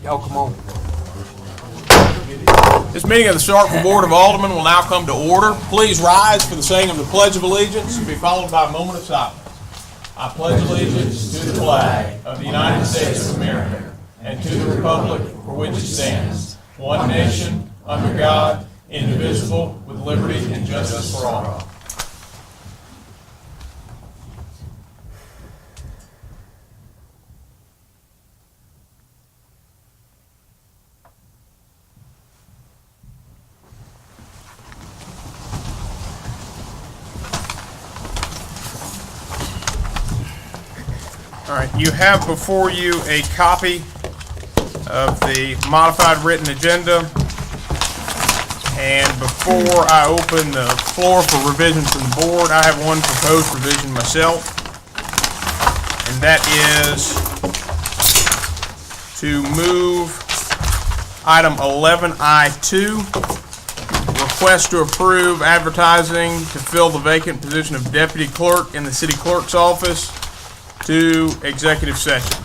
Y'all come on. This meeting of the Starkville Board of Alderman will now come to order. Please rise for the saying of the Pledge of Allegiance and be followed by a moment of silence. I pledge allegiance to the flag of the United States of America and to the republic for which it stands, one nation, under God, indivisible, with liberty and justice for all. All right, you have before you a copy of the modified written agenda. And before I open the floor for revision from the board, I have one proposed revision myself. And that is to move item 11I2, request to approve advertising to fill the vacant position of deputy clerk in the city clerk's office, to executive session.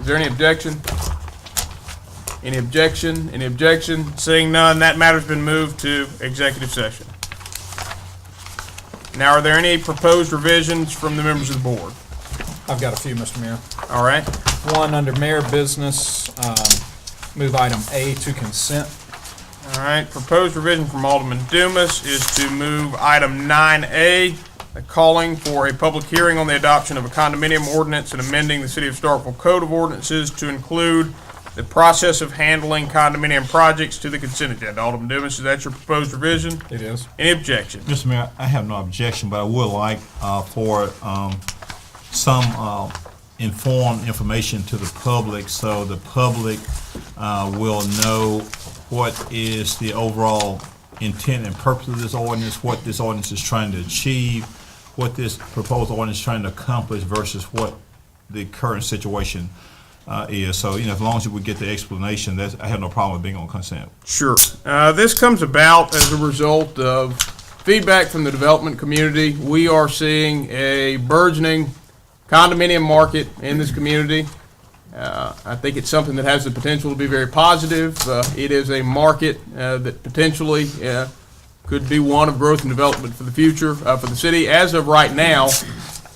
Is there any objection? Any objection? Any objection? Seeing none, that matter's been moved to executive session. Now, are there any proposed revisions from the members of the board? I've got a few, Mr. Mayor. All right. One, under mayor business, move item A to consent. All right. Proposed revision from Alderman Dumas is to move item 9A, calling for a public hearing on the adoption of a condominium ordinance and amending the City of Starkville Code of Ordinances to include the process of handling condominium projects to the consent agenda. Alderman Dumas, is that your proposed revision? It is. Any objection? Mr. Mayor, I have no objection, but I would like for some informed information to the public so the public will know what is the overall intent and purpose of this ordinance, what this ordinance is trying to achieve, what this proposed ordinance is trying to accomplish versus what the current situation is. So, as long as we get the explanation, I have no problem with being on consent. Sure. This comes about as a result of feedback from the development community. We are seeing a burgeoning condominium market in this community. I think it's something that has the potential to be very positive. It is a market that potentially could be one of growth and development for the future for the city. As of right now,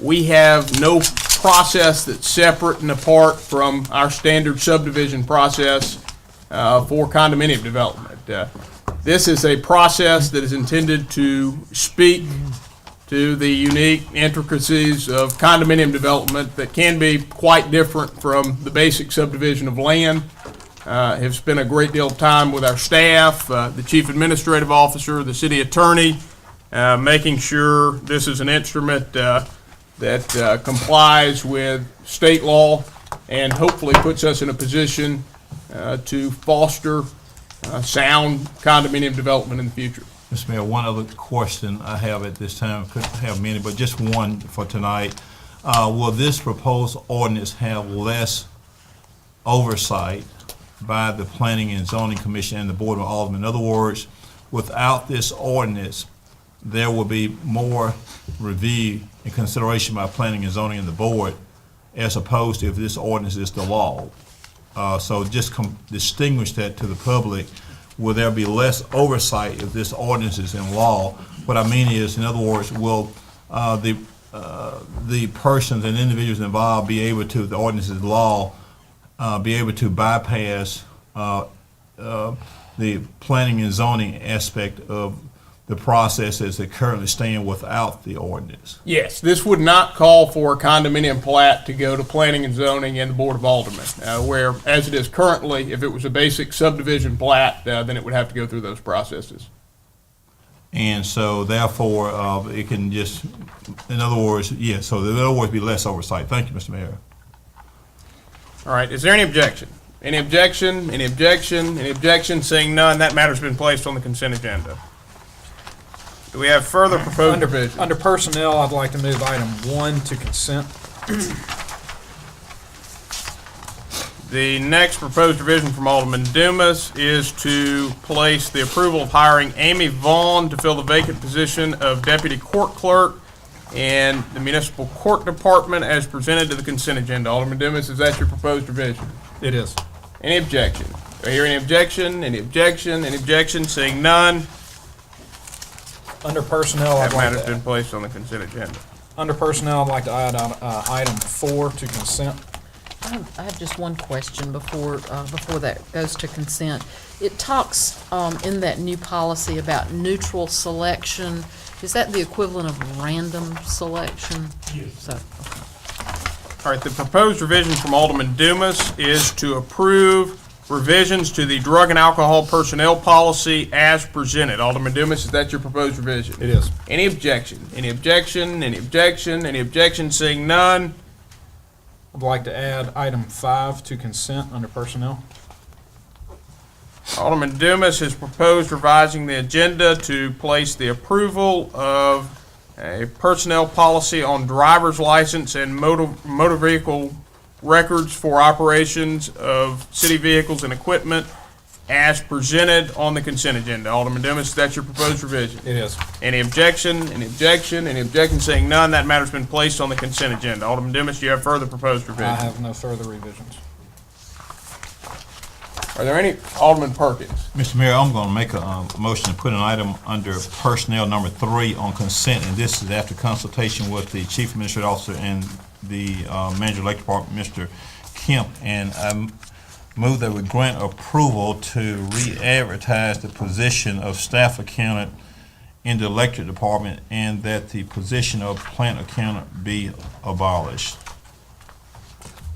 we have no process that's separate and apart from our standard subdivision process for condominium development. This is a process that is intended to speak to the unique intricacies of condominium development that can be quite different from the basic subdivision of land. Have spent a great deal of time with our staff, the chief administrative officer, the city attorney, making sure this is an instrument that complies with state law and hopefully puts us in a position to foster sound condominium development in the future. Mr. Mayor, one other question I have at this time, I couldn't have many, but just one for tonight. Will this proposed ordinance have less oversight by the Planning and Zoning Commission and the Board of Alderman? In other words, without this ordinance, there will be more review and consideration by Planning and Zoning and the Board as opposed to if this ordinance is the law. So just distinguish that to the public. Will there be less oversight if this ordinance is in law? What I mean is, in other words, will the persons and individuals involved be able to, if the ordinance is law, be able to bypass the planning and zoning aspect of the process as they currently stand without the ordinance? Yes, this would not call for a condominium plat to go to planning and zoning and the Board of Alderman, where, as it is currently, if it was a basic subdivision plat, then it would have to go through those processes. And so therefore, it can just, in other words, yes, so there will always be less oversight. Thank you, Mr. Mayor. All right, is there any objection? Any objection? Any objection? Any objection? Seeing none, that matter's been placed on the consent agenda. Do we have further proposed revisions? Under personnel, I'd like to move item 1 to consent. The next proposed revision from Alderman Dumas is to place the approval of hiring Amy Vaughn to fill the vacant position of deputy court clerk in the municipal court department as presented to the consent agenda. Alderman Dumas, is that your proposed revision? It is. Any objection? Do I hear any objection? Any objection? Any objection? Seeing none, Under personnel, I'd that like matter's to, been placed on the consent agenda. under personnel, I'd like to add item 4 to consent. I have just one question before that goes to consent. It talks in that new policy about neutral selection. Is that the equivalent of random selection? Yes. So, All right, the proposed revision from Alderman Dumas is to approve revisions to the drug and alcohol personnel policy as presented. Alderman Dumas, is that your proposed revision? It is. Any objection? Any objection? Any objection? Any objection? Seeing none, I'd like to add item 5 to consent under personnel. Alderman Dumas has proposed revising the agenda to place the approval of a personnel policy on driver's license and motor vehicle records for operations of city vehicles and equipment as presented on the consent agenda. Alderman Dumas, that's your proposed revision. It is. Any objection? Any objection? Any objection? Seeing none, that matter's been placed on the consent agenda. Alderman Dumas, do you have further proposed I revisions? have no further revisions. Are there any? Alderman Perkins. Mr. Mayor, I'm going to make a motion to put an item under personnel number 3 on consent, and this is after consultation with the Chief Administrative Officer and the Manager of the Electric Department, Mr. Kemp, and I move that we grant approval to re-advertise the position of staff accountant in the electric department and that the position of plant accountant be abolished.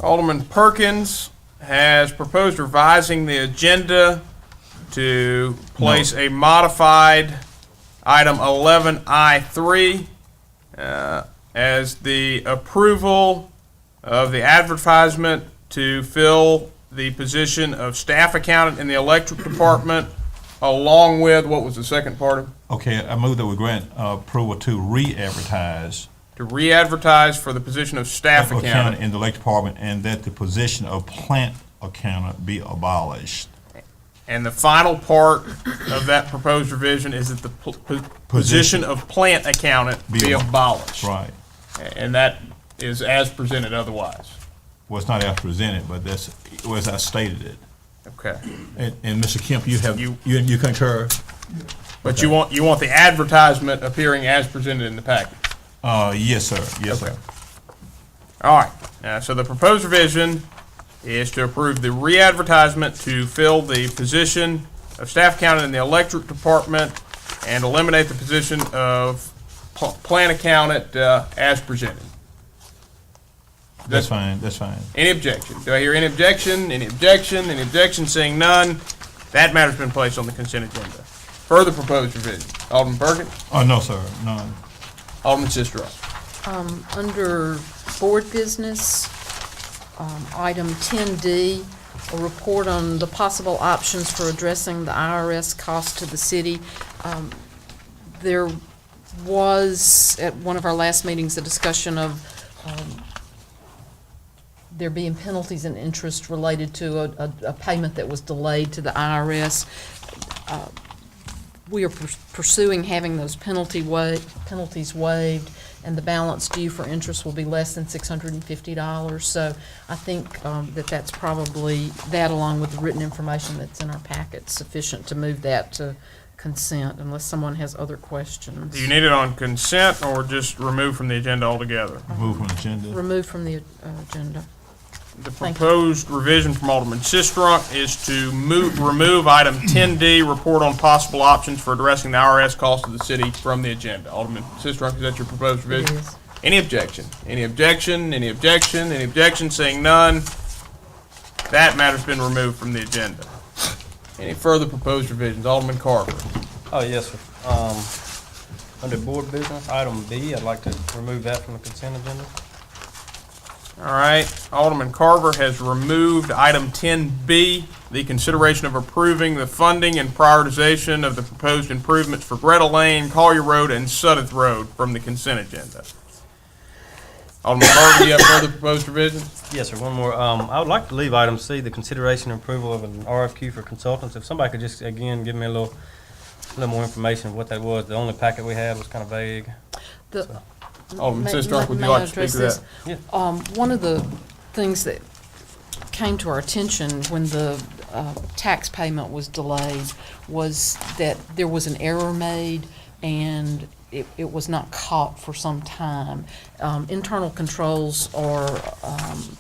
Alderman Perkins has proposed revising the agenda to place a modified item 11I3 as the approval of the advertisement to fill the position of staff accountant in the electric department, along with, what was the second part of it? Okay, I move that we grant approval to re-advertise To re-advertise for the position of staff accountant. in the electric department and that the position of plant accountant be abolished. And the final part of that proposed revision is that the position of plant accountant be abolished. Right. And that is as presented otherwise. Well, it's not as presented, but that's as I stated it. Okay. And Mr. Kemp, you concur? But you want the advertisement appearing as presented in the package? Yes, sir. Yes, Okay. sir. All right. So the proposed revision is to approve the re-advertisement to fill the position of staff accountant in the electric department and eliminate the position of plant accountant as presented. That's fine. That's fine. Any objection? Do I hear any objection? Any objection? Any objection? Seeing none, that matter's been placed on the consent agenda. Further proposed revision. Alderman Perkins? Oh, no, sir. None. Alderman Sistrum? under board business, item 10D, a report on the possible options for addressing the IRS cost to the city. There was, at one of our last meetings, a discussion of there being penalties and interest related to a payment that was delayed to the IRS. We are pursuing having those penalties waived, and the balance due for interest will be less than $650. So I think that's probably, that along with the written information that's in our packet, sufficient to move that to consent, unless someone has other questions. Do you need it on consent or just removed from the agenda altogether? Remove from the agenda. Removed from the agenda. The Thank you. proposed revision from Alderman Sistrunk is to remove item 10D, report on possible options for addressing the IRS cost of the city from the agenda. Alderman Sistrunk, is that your proposed It revision? is. Any objection? Any objection? Any objection? Any objection? Seeing none, that matter's been removed from the agenda. Any further proposed revisions? Alderman Carver. Oh, yes, sir. Under board business, item B, I'd like to remove that from the consent agenda. All right, Alderman Carver has removed item 10B, the consideration of approving the funding and prioritization of the proposed improvements for Greta Lane, Collier Road, and Sudeth Road from the consent agenda. Alderman Carver, do you have further proposed revisions? Yes, sir, one more. I would like to leave item C, the consideration and approval of an RFQ for consultants. If somebody could just, again, give me a little more information of what that was. The only packet we had was kind of vague. Alderman May- Sistrunk, would you may I like to speak address to this? that? One of the things that came to our attention when the tax payment was delayed was that there was an error made and it was not caught for some time. Internal controls are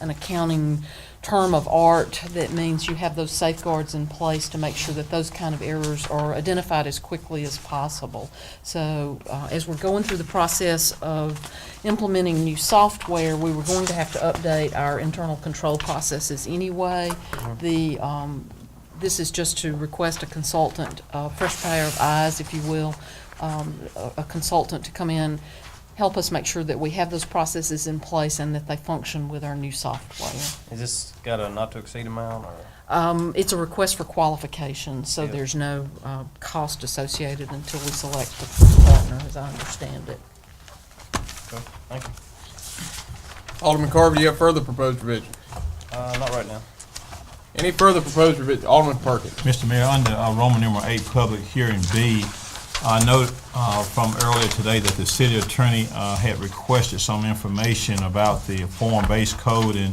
an accounting term of art that means you have those safeguards in place to make sure that those kind of errors are identified as quickly as possible. So as we're going through the process of implementing new software, we were going to have to update our internal control processes anyway. This is just to request a consultant, a fresh pair of eyes, if you will, a consultant to come in, help us make sure that we have those processes in place and that they function with our new software. Is this got a not to exceed amount or? It's a request for qualification, so Yeah. there's no cost associated until we select the partner, as I understand it. Okay, thank you. Alderman Carver, do you have further proposed revisions? Not right now. Any further proposed revisions? Alderman Perkins. Mr. Mayor, under Roman numeral 8, Public Hearing B, I note from earlier today that the city attorney had requested some information about the form-based code, and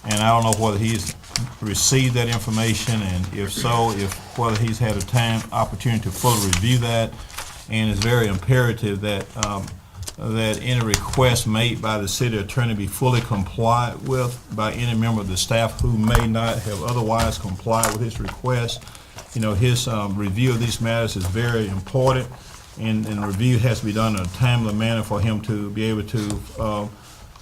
I don't know whether he's received that information, and if so, whether he's had a opportunity to fully review that, and it's very imperative that that any request made by the city attorney be fully complied with by any member of the staff who may not have otherwise complied with his request. You know, his review of these matters is very important, and the review has to be done in a timely manner for him to be able to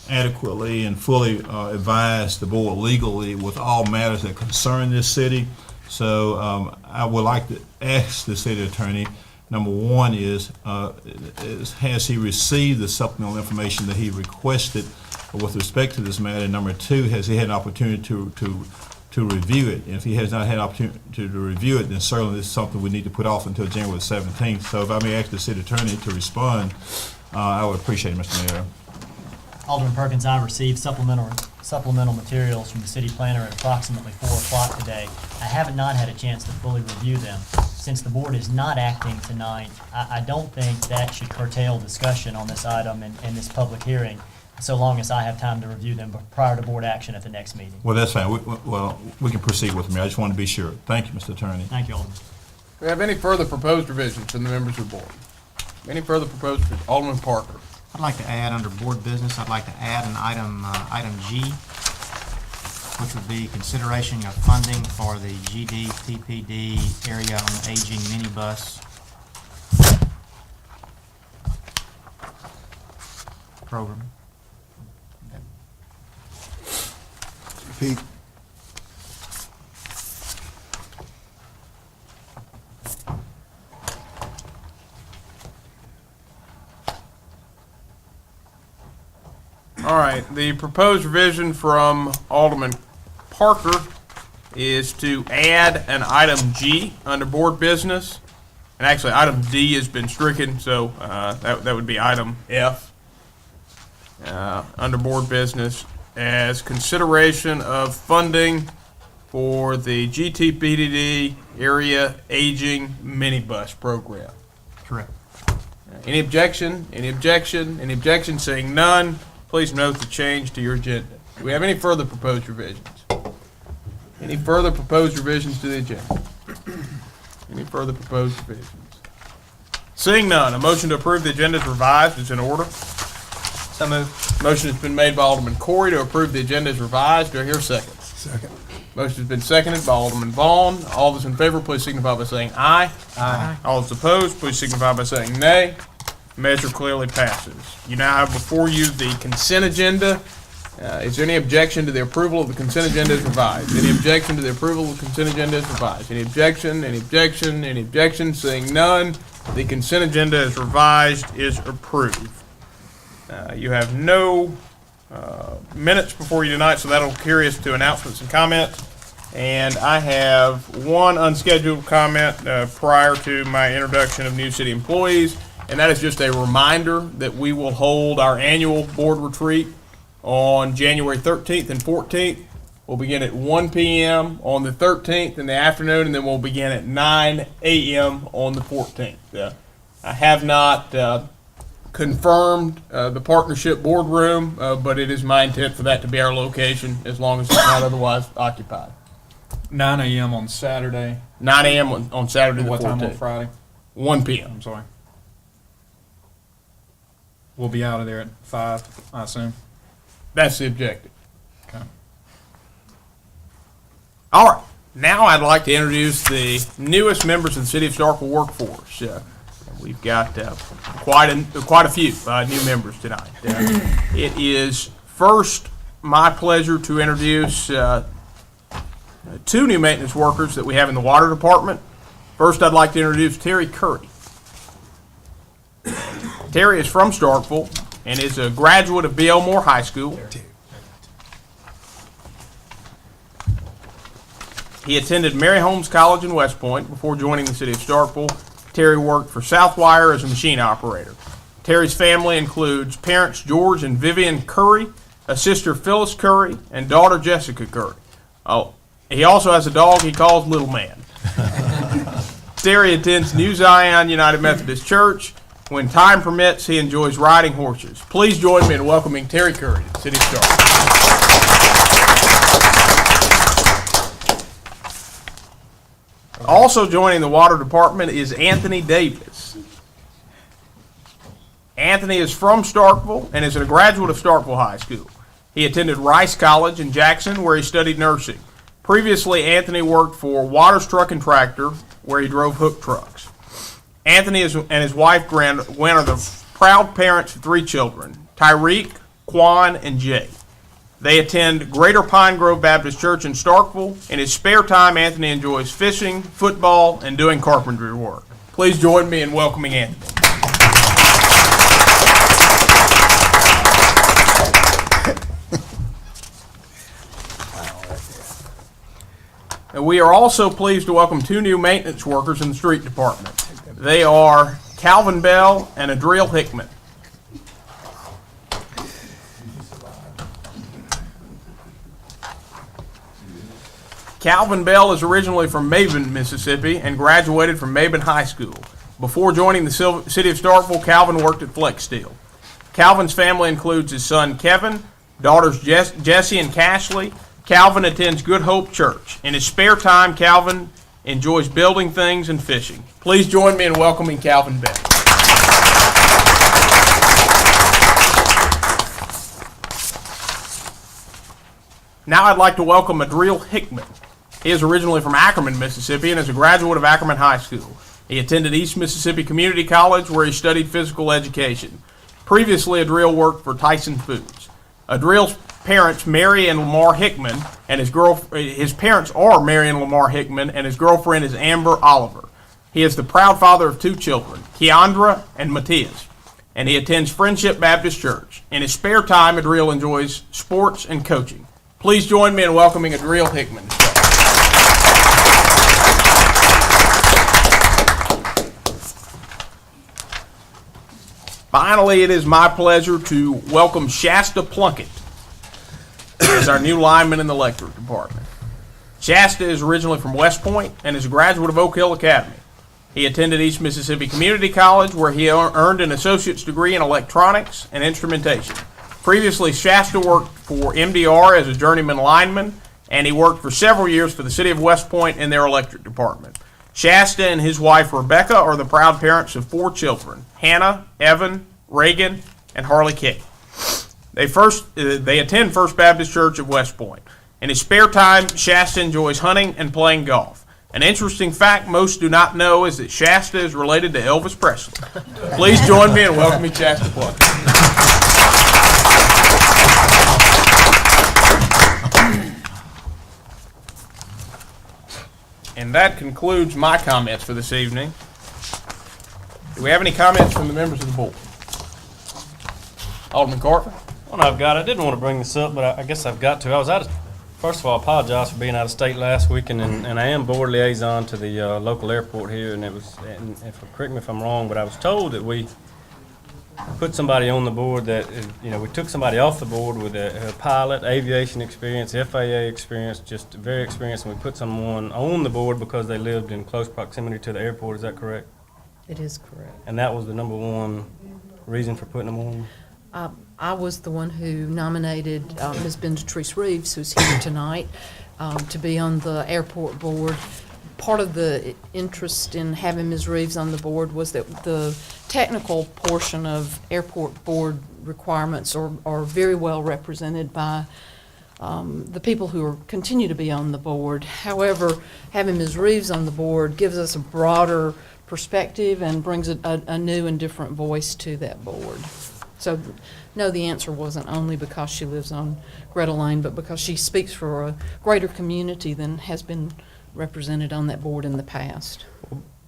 adequately and fully advise the board legally with all matters that concern this city. So I would like to ask the city attorney, number one is has he received the supplemental information that he requested with respect to this matter? And number two, has he had an opportunity to review it? And if he has not had an opportunity to review it, then certainly this is something we need to put off until January 17th. So if I may ask the city attorney to respond, I would appreciate it, Mr. Mayor. Alderman Perkins, I received supplemental materials from the city planner at approximately 4 o'clock today. I have not had a chance to fully review them. Since the board is not acting tonight, I don't think that should curtail discussion on this item in this public hearing, so long as I have time to review them prior to board action at the next meeting. Well, that's fine. We can proceed with me. I just wanted to be sure. Thank you, Mr. Attorney. Thank you, Alderman. Do we have any further proposed revisions from the members of the board? Any further proposed revisions? Alderman Parker. I'd like to add under board business, I'd like to add an item G, which would be consideration of funding for the GD TPD area on aging minibus program. Pete. All right, the proposed revision from Alderman Parker is to add an item G under board business. And actually, item D has been stricken, so that would be item F under board business as consideration of funding for the GTPDD area aging minibus program. Correct. Any objection? Any objection? Any objection? Seeing none, please note the change to your agenda. Do we have any further proposed revisions? Any further proposed revisions to the agenda? Any further proposed revisions? Seeing none, a motion to approve the agenda is revised is in order. So moved. Motion has been made by Alderman Corey to approve the agenda as revised. Do I hear a second? Second. Motion has been seconded by Alderman Vaughn. All those in favor, please signify by saying aye. Aye. All those opposed, please signify by saying nay. Measure clearly passes. You now have before you the consent agenda. Is there any objection to the approval of the consent agenda as revised? Any objection to the approval of the consent agenda as revised? Any objection? Any objection? Any objection? Seeing none, the consent agenda as revised is approved. You have no minutes before you tonight, so that'll carry us to announcements and comments. And I have one unscheduled comment prior to my introduction of new city employees, and that is just a reminder that we will hold our annual board retreat on January 13th and 14th. We'll begin at 1 p.m. on the 13th in the afternoon, and then we'll begin at 9 a.m. on the 14th. I have not confirmed the partnership boardroom, but it is my intent for that to be our location as long as it's not otherwise occupied. 9 a.m. on Saturday. 9 a.m. on Saturday the What time on 14th. Friday? 1 p.m. I'm sorry. We'll be out of there at 5, I assume. That's the objective. Okay. All right. Now I'd like to introduce the newest members of the City of Starkville workforce. We've got quite a few new members tonight. It is first my pleasure to introduce two new maintenance workers that we have in the water department. First, I'd like to introduce Terry Curry. Terry is from Starkville and is a graduate of B.L. Moore High School. He attended Mary Holmes College in West Point before joining the City of Starkville. Terry worked for Southwire as a machine operator. Terry's family includes parents George and Vivian Curry, a sister Phyllis Curry, and daughter Jessica Curry. Oh, he also has a dog he calls Little Man. Terry attends New Zion United Methodist Church. When time permits, he enjoys riding horses. Please join me in welcoming Terry Curry to the City of Starkville. Also joining the water department is Anthony Davis. Anthony is from Starkville and is a graduate of Starkville High School. He attended Rice College in Jackson, where he studied nursing. Previously, Anthony worked for Waters Truck and Tractor, where he drove hook trucks. Anthony and his wife, Gwen, are the proud parents of 3 children, Tyreek, Quan, and Jay. They attend Greater Pine Grove Baptist Church in Starkville. In his spare time, Anthony enjoys fishing, football, and doing carpentry work. Please join me in welcoming Anthony. And we are also pleased to welcome 2 new maintenance workers in the street department. They are Calvin Bell and Adriel Hickman. Calvin Bell is originally from Maben, Mississippi, and graduated from Maben High School. Before joining the City of Starkville, Calvin worked at Flex Steel. Calvin's family includes his son Kevin, daughters Jesse and Cashley. Calvin attends Good Hope Church. In his spare time, Calvin enjoys building things and fishing. Please join me in welcoming Calvin Bell. Now I'd like to welcome Adriel Hickman. He is originally from Ackerman, Mississippi, and is a graduate of Ackerman High School. He attended East Mississippi Community College, where he studied physical education. Previously, Adriel worked for Tyson Foods. Adriel's parents, Mary and Lamar Hickman, and his parents are Mary and Lamar Hickman, and his girlfriend is Amber Oliver. He is the proud father of 2 children, Keandra and Matthias, and he attends Friendship Baptist Church. In his spare time, Adriel enjoys sports and coaching. Please join me in welcoming Adriel Hickman. Finally, it is my pleasure to welcome Shasta Plunkett as our new lineman in the electric department. Shasta is originally from West Point and is a graduate of Oak Hill Academy. He attended East Mississippi Community College, where he earned an associate's degree in electronics and instrumentation. Previously, Shasta worked for MDR as a journeyman lineman, and he worked for several years for the City of West Point in their electric department. Shasta and his wife Rebecca are the proud parents of 4 children, Hannah, Evan, Reagan, and Harley Kay. They attend First Baptist Church of West Point. In his spare time, Shasta enjoys hunting and playing golf. An interesting fact most do not know is that Shasta is related to Elvis Presley. Please join me in welcoming Shasta Plunkett. And that concludes my comments for this evening. Do we have any comments from the members of the board? Alderman Carter? One I've got, I didn't want to bring this up, but I guess I've got to. I was first of all, I apologize for being out of state last week, and I am board liaison to the local airport here, and correct me if I'm wrong, but I was told that we put somebody on the board that, we took somebody off the board with a pilot, aviation experience, FAA experience, just very experienced, and we put someone on the board because they lived in close proximity to the airport. Is that correct? It is correct. And that was the number one reason for putting them on? I was the one who nominated Ms. Bendatrice Reeves, who's here tonight, to be on the airport board. Part of the interest in having Ms. Reeves on the board was that the technical portion of airport board requirements are very well represented by the people who continue to be on the board. However, having Ms. Reeves on the board gives us a broader perspective and brings a new and different voice to that board. So, no, the answer wasn't only because she lives on Greta Lane, but because she speaks for a greater community than has been represented on that board in the past.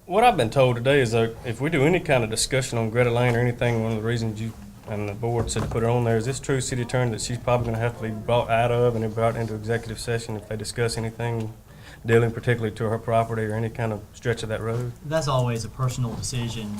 What I've been told today is that if we do any kind of discussion on Greta Lane or anything, one of the reasons you and the board said to put her on there, is this true, City Attorney, that she's probably going to have to be brought out of and brought into executive session if they discuss anything dealing particularly to her property or any kind of stretch of that road? That's always a personal decision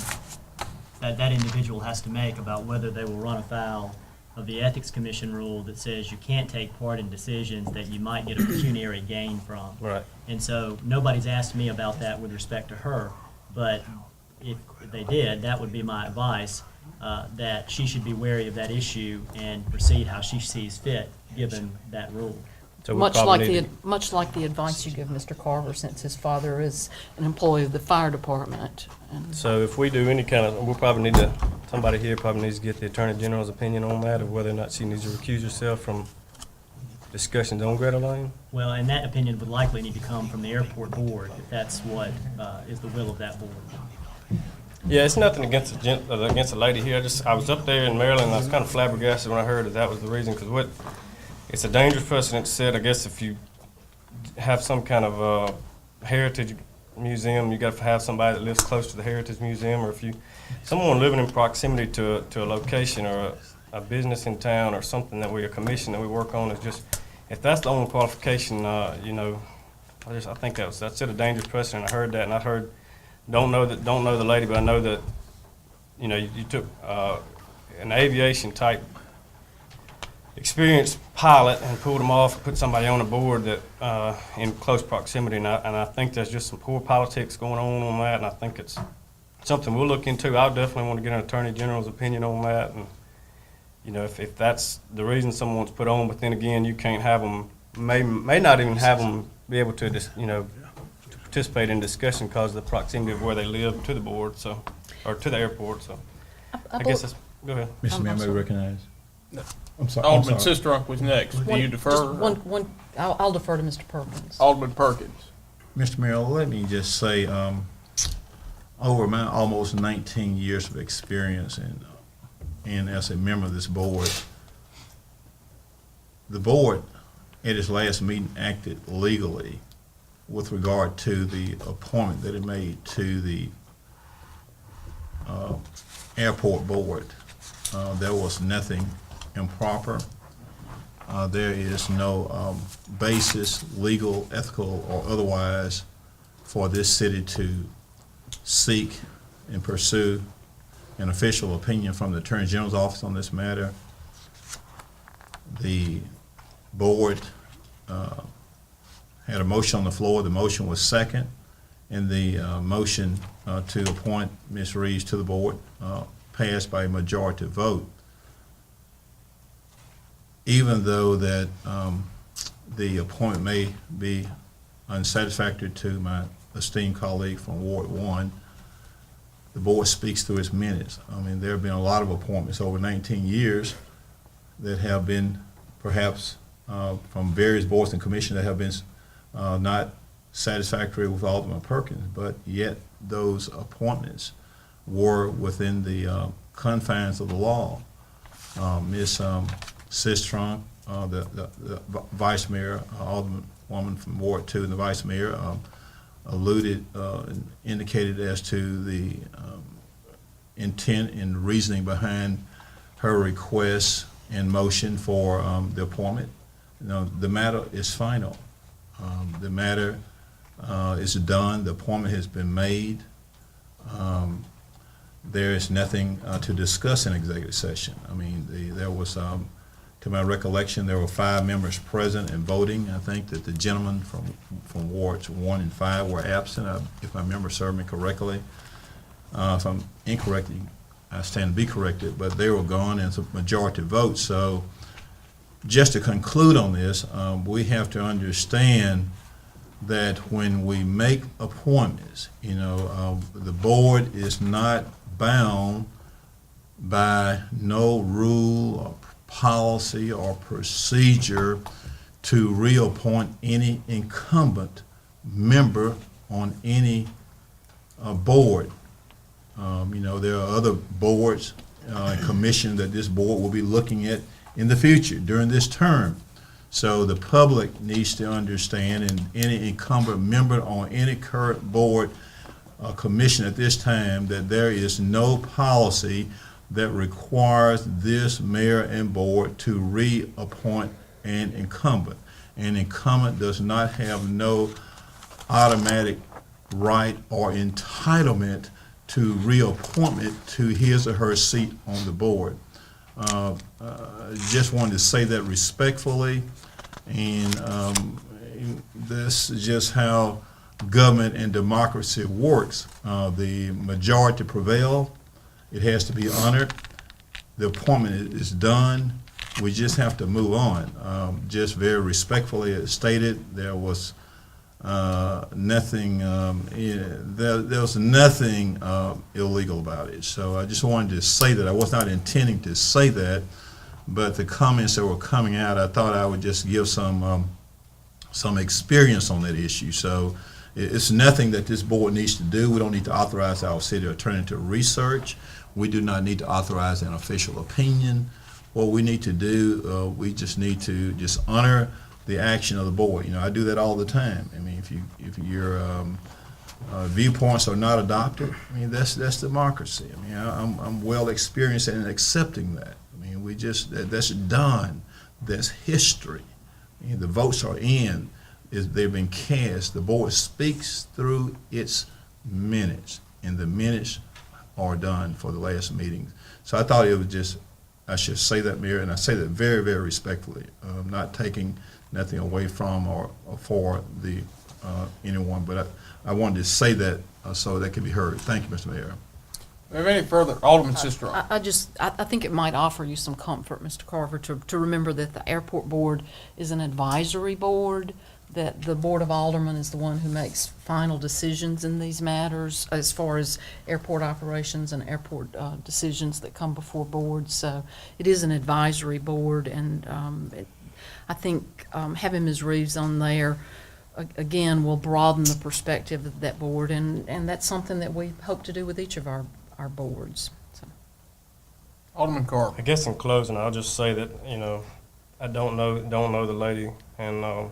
that that individual has to make about whether they will run afoul of the Ethics Commission rule that says you can't take part in decisions that you might get a pecuniary gain from. Right. And so nobody's asked me about that with respect to her, but if they did, that would be my advice, that she should be wary of that issue and proceed how she sees fit, given that rule. So we Much probably like need much like the advice you give Mr. Carver, since his father is an employee of the fire department. And So if we do any kind of, we'll probably need to, somebody here probably needs to get the Attorney General's opinion on that, of whether or not she needs to recuse herself from discussions on Greta Lane. Well, and that opinion would likely need to come from the airport board, if that's what is the will of that board. Yeah, it's nothing against the lady here. I was up there in Maryland, and I was kind of flabbergasted when I heard that was the reason, because it's a dangerous precedent set. I guess if you have some kind of heritage museum, you got to have somebody that lives close to the heritage museum, or if someone living in proximity to a location or a business in town or something that we're a commission that we work on, is just, if that's the only qualification, I think that set a dangerous precedent. I heard that, and I heard, don't know the lady, but I know that, you took an aviation type experienced pilot and pulled them off and put somebody on a board that in close proximity, and I think there's just some poor politics going on that, and I think it's something we'll look into. I definitely want to get an Attorney General's opinion on that, and if that's the reason someone's put on, but then again, you can't have them, may not even have them be able to just to participate in discussion because of the proximity of where they live to the board, or to the airport. So I guess that's, go ahead. Mr. Mayor, may I recognize? I'm sorry. Alderman Sistrunk was next. Do you Just defer? I'll defer to Mr. Perkins. Alderman Perkins. Mr. Mayor, let me just say, over my almost 19 years of experience and as a member of this board, the board at its last meeting acted legally with regard to the appointment that it made to the airport board. There was nothing improper. There is no basis, legal, ethical, or otherwise, for this city to seek and pursue an official opinion from the Attorney General's office on this matter. The board had a motion on the floor. The motion was second, and the motion to appoint Ms. Reeves to the board passed by a majority vote. Even though that the appointment may be unsatisfactory to my esteemed colleague from Ward 1, the board speaks through its minutes. I mean, there have been a lot of appointments over 19 years that have been perhaps from various boards and commissions that have been not satisfactory with Alderman Perkins, but yet those appointments were within the confines of the law. Ms. Sistrunk, the Vice Mayor, Alderwoman from Ward 2, and the Vice Mayor alluded and indicated as to the intent and reasoning behind her request and motion for the appointment. The matter is final. The matter is done. The appointment has been made. There is nothing to discuss in executive session. I mean, there was, to my recollection, there were 5 members present and voting. I think that the gentlemen from Wards 1 and 5 were absent, if my memory serves me correctly. If I'm incorrect, I stand to be corrected, but they were gone and it's a majority vote. So just to conclude on this, we have to understand that when we make appointments, the board is not bound by no rule or policy or procedure to reappoint any incumbent member on any board. There are other boards and commissions that this board will be looking at in the future during this term. So the public needs to understand, and any incumbent member on any current board commission at this time, that there is no policy that requires this mayor and board to reappoint an incumbent. An incumbent does not have no automatic right or entitlement to reappointment to his or her seat on the board. Just wanted to say that respectfully, and this is just how government and democracy works. The majority prevail. It has to be honored. The appointment is done. We just have to move on. Just very respectfully stated, there was nothing. There was nothing illegal about it. So I just wanted to say that. I was not intending to say that, but the comments that were coming out, I thought I would just give some experience on that issue. So it's nothing that this board needs to do. We don't need to authorize our city attorney to research. We do not need to authorize an official opinion. What we need to do, we just need to just honor the action of the board. I do that all the time. I mean, if your viewpoints are not adopted, I mean, that's democracy. I mean, I'm well experienced in accepting that. I mean, that's done. That's history. I mean, the votes are in. They've been cast. The board speaks through its minutes, and the minutes are done for the last meeting. So I thought it was just, I should say that, Mayor, and I say that very, very respectfully. Not taking nothing away from or for the anyone, but I wanted to say that so that can be heard. Thank you, Mr. Mayor. Do we have any further? Alderman Sister. I think it might offer you some comfort, Mr. Carver, to remember that the airport board is an advisory board, that the Board of Alderman is the one who makes final decisions in these matters as far as airport operations and airport decisions that come before boards. So it is an advisory board, and I think having Ms. Reeves on there, again, will broaden the perspective of that board, and that's something that we hope to do with each of our boards. So. Alderman Carver. I guess in closing, I'll just say that, I don't know the lady, and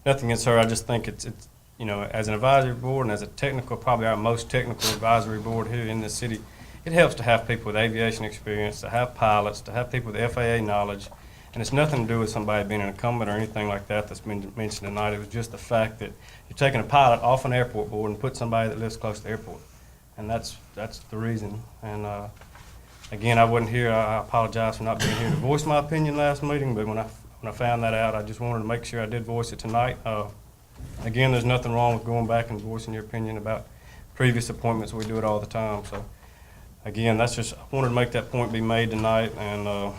nothing against her. I just think it's as an advisory board and as a probably our most technical advisory board here in the city, it helps to have people with aviation experience, to have pilots, to have people with FAA knowledge. And it's nothing to do with somebody being an incumbent or anything like that that's been mentioned tonight. It was just the fact that you're taking a pilot off an airport board and put somebody that lives close to the airport. And that's the reason. And again, I wasn't here. I apologize for not being here to voice my opinion last meeting, but when I found that out, I just wanted to make sure I did voice it tonight. Again, there's nothing wrong with going back and voicing your opinion about previous appointments. We do it all the time. So again, I wanted to make that point be made tonight, and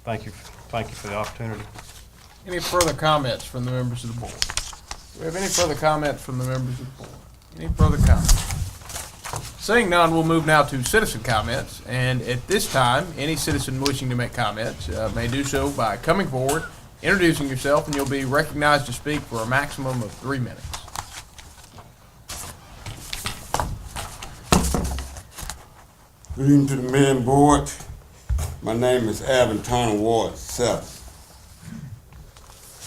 thank you for the opportunity. Any further comments from the members of the board? Do we have any further comments from the members of the board? Any further comments? Seeing none, we'll move now to citizen comments. And at this time, any citizen wishing to make comments may do so by coming forward, introducing yourself, and you'll be recognized to speak for a maximum of 3 minutes. Good evening to the mayor and board. My name is Alvin Turner, Ward 7.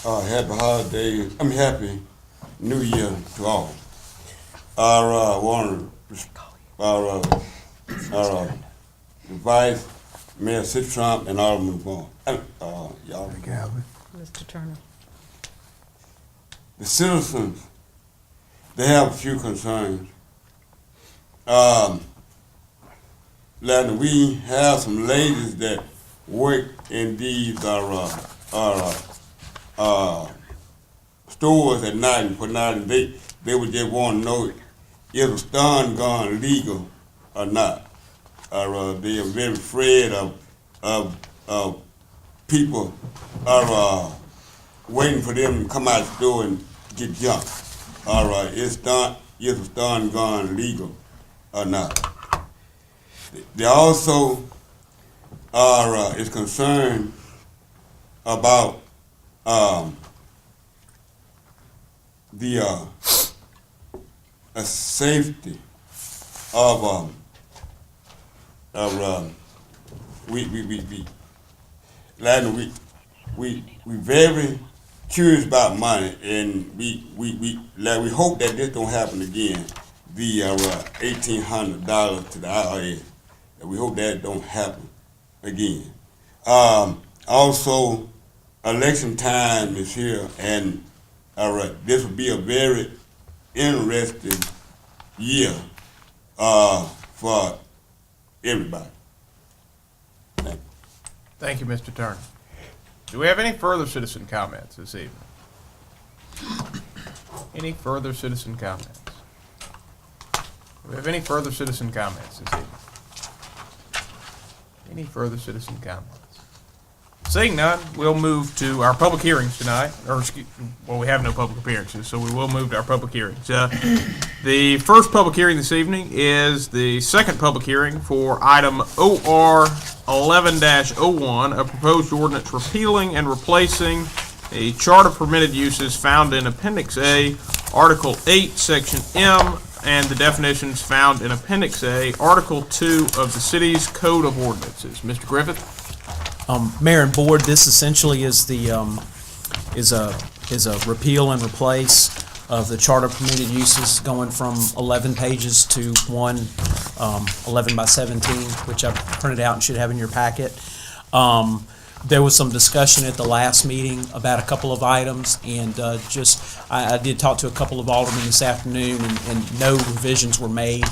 Happy holidays. Happy New Year to all. I want to Vice Mayor Trump and Alderman Vaughn. Y'all. Mr. Turner. The citizens, they have a few concerns. We have some ladies that work in these stores at night and put out, and they would just want to know if a stun gun legal or not. they are very afraid of people are waiting for them to come out the store and get jumped. It's done, if it's done gone legal or not. They also is concerned about the safety of we very curious about money, and we hope that this don't happen again. The $1,800 to the IRS. We hope that don't happen again. Also, election time is here, and this will be a very interesting year for everybody. Thank you, Mr. Turner. Do we have any further citizen comments this evening? Any further citizen comments? Do we have any further citizen comments this evening? Any further citizen comments? Seeing none, we'll move to our public hearings tonight, we have no public appearances, so we will move to our public hearings. The first public hearing this evening is the second public hearing for item OR 11-01, a proposed ordinance repealing and replacing a chart of permitted uses found in Appendix A, Article 8, Section M, and the definitions found in Appendix A, Article 2 of the city's Code of Ordinances. Mr. Griffith? Mayor and Board, this essentially is the is a repeal and replace of the chart of permitted uses, going from 11 pages to one 11 by 17, which I've printed out and should have in your packet. There was some discussion at the last meeting about a couple of items, and I did talk to a couple of aldermen this afternoon, and no revisions were made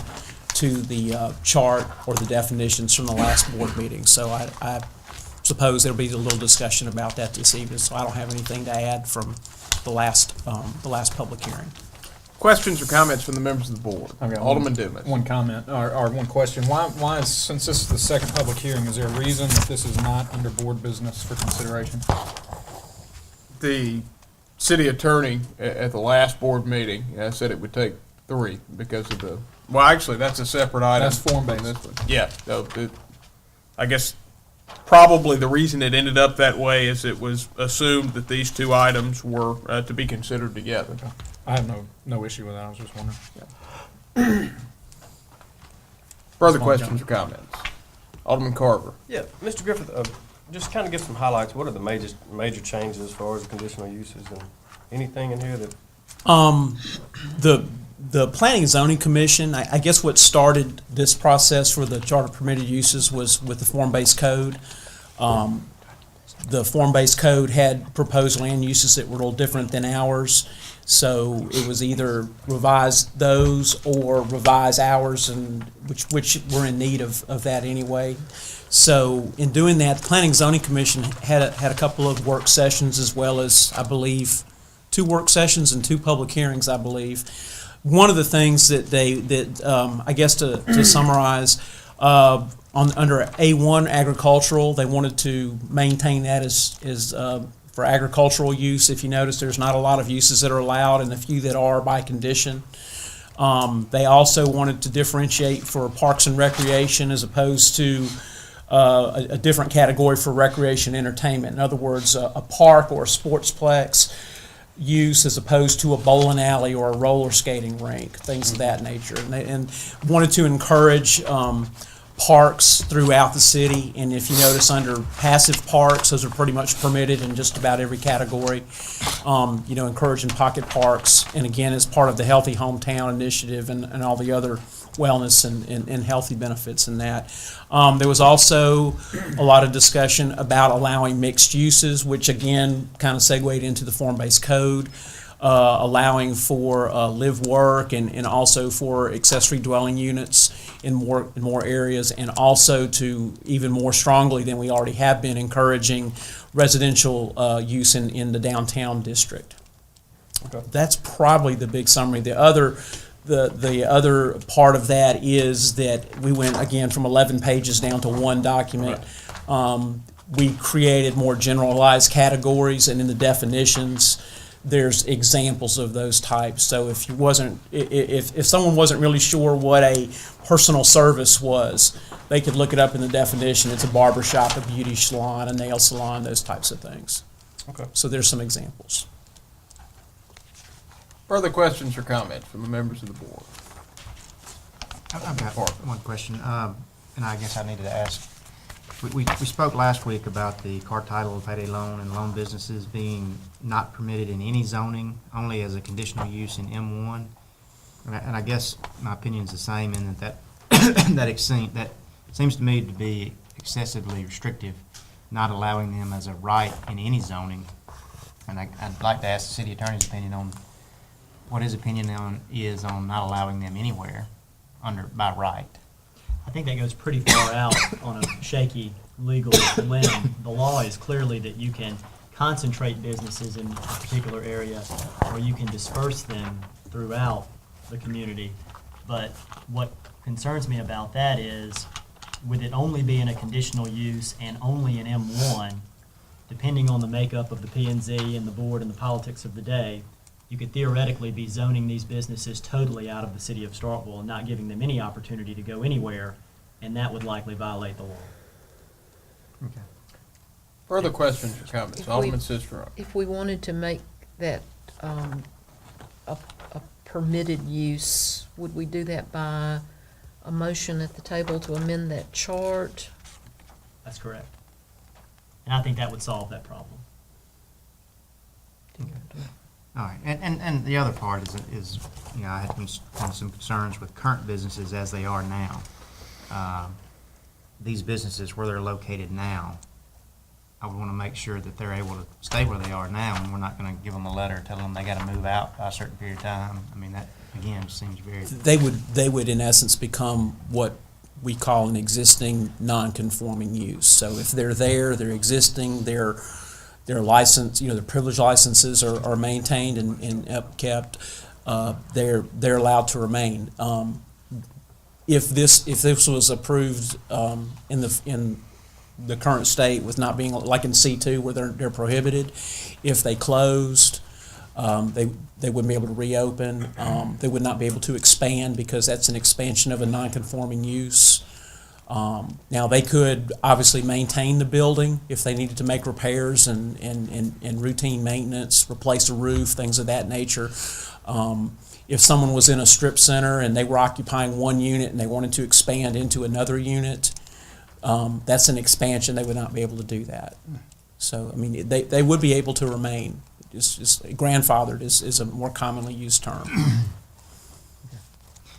to the chart or the definitions from the last board meeting. So I suppose there'll be a little discussion about that this evening. So I don't have anything to add from the last public hearing. Questions or comments from the members of the board? I've got Alderman Dumas. one comment, or one question. Why is, since this is the second public hearing, is there a reason that this is not under board business for consideration? The city attorney at the last board meeting said it would take 3 because of the, well, actually, that's a separate item. That's form-based. This one. Yeah, so I guess probably the reason it ended up that way is it was assumed that these two items were to be considered together. I have no issue with that. I was just wondering. Further questions or comments? Alderman Carver. Yeah, Mr. Griffith, just kind of give some highlights. What are the major changes as far as the conditional uses and anything in here that? The Planning and Zoning Commission, I guess what started this process for the chart of permitted uses was with the form-based code. The form-based code had proposed land uses that were a little different than ours, so it was either revise those or revise ours, and which we're in need of that anyway. So in doing that, the Planning and Zoning Commission had a couple of work sessions, as well as, I believe, 2 work sessions and 2 public hearings, I believe. One of the things that I guess to summarize, under A1 agricultural, they wanted to maintain that as for agricultural use. If you notice, there's not a lot of uses that are allowed, and a few that are by condition. They also wanted to differentiate for parks and recreation as opposed to a different category for recreation entertainment. In other words, a park or a sportsplex use as opposed to a bowling alley or a roller skating rink, things of that nature. And wanted to encourage parks throughout the city. And if you notice, under passive parks, those are pretty much permitted in just about every category. Encouraging pocket parks, and again, as part of the Healthy Hometown Initiative and all the other wellness and healthy benefits in that. There was also a lot of discussion about allowing mixed uses, which again kind of segued into the form-based code, allowing for live work and also for accessory dwelling units in more areas, and also to even more strongly than we already have been encouraging residential use in the downtown district. Okay. That's probably the big summary. The The other part of that is that we went, again, from 11 pages down to one document. We created more generalized categories, and in the definitions, there's examples of those types. So if someone wasn't really sure what a personal service was, they could look it up in the definition. It's a barber shop, a beauty salon, a nail salon, those types of things. Okay. So there's some examples. Further questions or comments from the members of the board? I've got one question, and I guess I needed to ask. We spoke last week about the car title, payday loan, and loan businesses being not permitted in any zoning, only as a conditional use in M1. And I guess my opinion is the same in that that seems to me to be excessively restrictive, not allowing them as a right in any zoning. And I'd like to ask the city attorney's opinion on what his opinion is on not allowing them anywhere by right. I think that goes pretty far out on a shaky legal limb. The law is clearly that you can concentrate businesses in a particular area, or you can disperse them throughout the community. But what concerns me about that is, with it only being a conditional use and only in M1, depending on the makeup of the P&Z and the board and the politics of the day, you could theoretically be zoning these businesses totally out of the city of Starkville and not giving them any opportunity to go anywhere, and that would likely violate the law. Okay. Further questions or comments? If we- Alderman Sistrunk. If we wanted to make that a permitted use, would we do that by a motion at the table to amend that chart? That's correct. And I think that would solve that problem. All right, and the other part is I had some concerns with current businesses as they are now. These businesses where they're located now, I would want to make sure that they're able to stay where they are now, and we're not going to give them a letter telling them they got to move out by a certain period of time. I mean, that, again, seems very... They would in essence become what we call an existing non-conforming use. So if they're there, they're existing, their license, their privilege licenses are maintained and upkept, they're allowed to remain. If this was approved in the current state with not being like in C2 where they're prohibited, if they closed, they wouldn't be able to reopen. They would not be able to expand because that's an expansion of a non-conforming use. Now, they could obviously maintain the building if they needed to make repairs and routine maintenance, replace a roof, things of that nature. If someone was in a strip center and they were occupying one unit and they wanted to expand into another unit, that's an expansion. They would not be able to do that. So, I mean, they would be able to remain. Just grandfathered is a more commonly used term.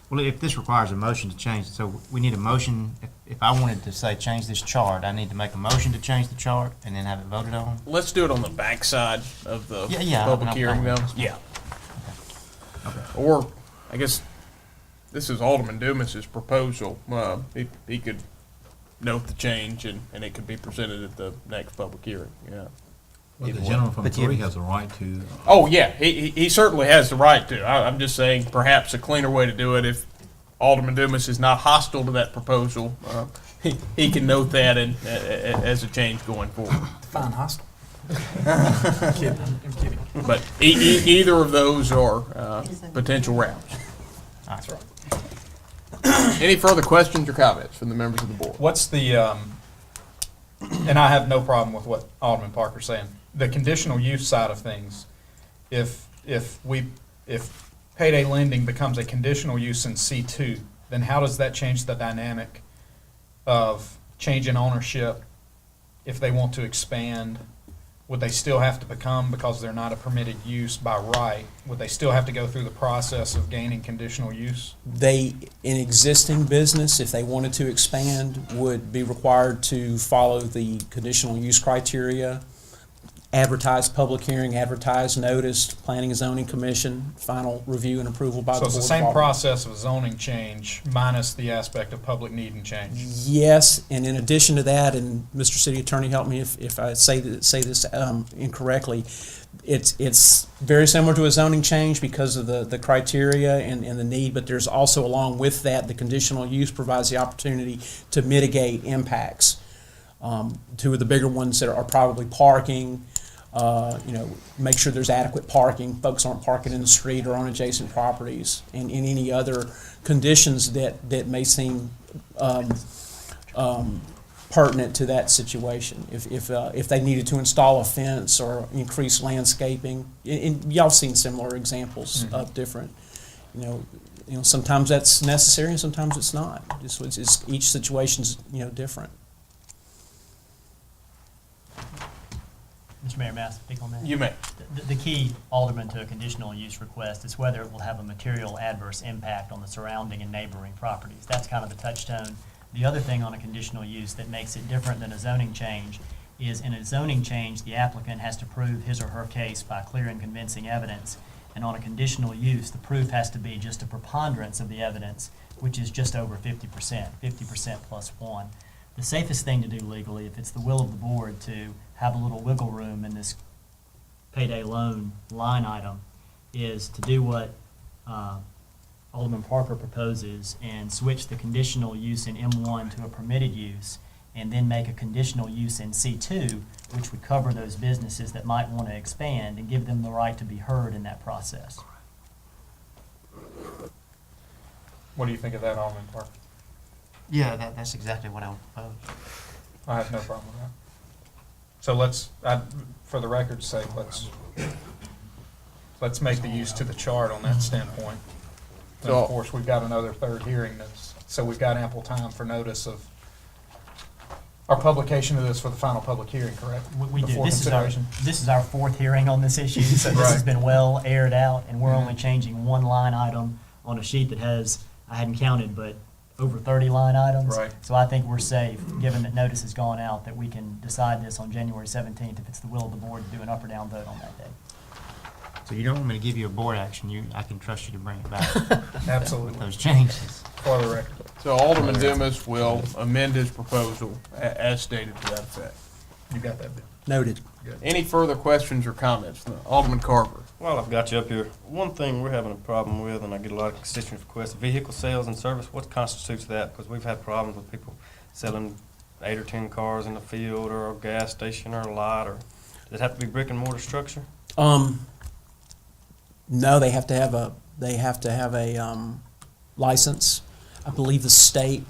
Well, if this requires a motion to change, so we need a motion. If I wanted to say change this chart, I need to make a motion to change the chart and then have it voted on? Let's do it on the backside of the Yeah, public no hearing, though. problem. Yeah. Okay. Or, I guess, this is Alderman Dumas's proposal. He could note the change, and it could be presented at the next public hearing, Well, the Either gentleman from But you- 3 has a right to. Oh, yeah, he certainly has the right to. I'm just saying perhaps a cleaner way to do it, if Alderman Dumas is not hostile to that proposal, he can note that as a change going forward. Fine, hostile. But either of those are potential routes. That's right. Any further questions or comments from the members of the board? What's the, and I have no problem with what Alderman Parker's saying, the conditional use side of things, if payday lending becomes a conditional use in C2, then how does that change the dynamic of change in ownership? If they want to expand, would they still have to become, because they're not a permitted use by right, would they still have to go through the process of gaining conditional use? An existing business, if they wanted to expand, would be required to follow the conditional use criteria. advertised public hearing, advertised, noticed, planning and zoning commission, final review and approval by the So board. it's the of same Alderman. process of a zoning change minus the aspect of public need and change. Yes, and in addition to that, and Mr. City Attorney, help me if I say this incorrectly, it's very similar to a zoning change because of the criteria and the need, but there's also, along with that, the conditional use provides the opportunity to mitigate impacts. Two of the bigger ones that are probably parking, make sure there's adequate parking, folks aren't parking in the street or on adjacent properties, and any other conditions that may seem pertinent to that situation. If they needed to install a fence or increase landscaping, and y'all seen similar examples of different, sometimes that's necessary and sometimes it's not. Each situation's different. Mr. Mayor, may I speak on that? You may. The key, Alderman, to a conditional use request is whether it will have a material adverse impact on the surrounding and neighboring properties. That's kind of the touchstone. The other thing on a conditional use that makes it different than a zoning change is in a zoning change, the applicant has to prove his or her case by clear and convincing evidence. And on a conditional use, the proof has to be just a preponderance of the evidence, which is just over 50%, 50% plus 1. The safest thing to do legally, if it's the will of the board to have a little wiggle room in this payday loan line item, is to do what Alderman Parker proposes and switch the conditional use in M1 to a permitted use, and then make a conditional use in C2, which would cover those businesses that might want to expand and give them the right to be heard in that process. What do you think of that, Alderman Parker? Yeah, that's exactly what I would propose. I have no problem with that. So for the record's sake, let's make the use to the chart on that standpoint. And So- of course, we've got another third hearing so we've got ample time for notice of our publication of this for the final public hearing, correct? We do. Before This consideration? is our fourth hearing on this issue, so this has Right. been well aired out, and we're only changing one line item on a sheet that has, I hadn't counted, but over 30 line items. Right. So I think we're safe, given that notice has gone out, that we can decide this on January 17th if it's the will of the board to do an up or down vote on that day. So you don't want me to give you a board action, I can trust you to bring it back with Absolutely, those changes. for the record. So Alderman Dumas will amend his proposal as stated to that effect. You got that, Bill? Noted. Any further questions or comments? Alderman Carver. While I've got you up here, one thing we're having a problem with, and I get a lot of constituent requests, vehicle sales and service, what constitutes that? Because we've had problems with people selling 8 or 10 cars in the field or a gas station or a lot, or does it have to be brick and mortar structure? No, they have to have a license. I believe the state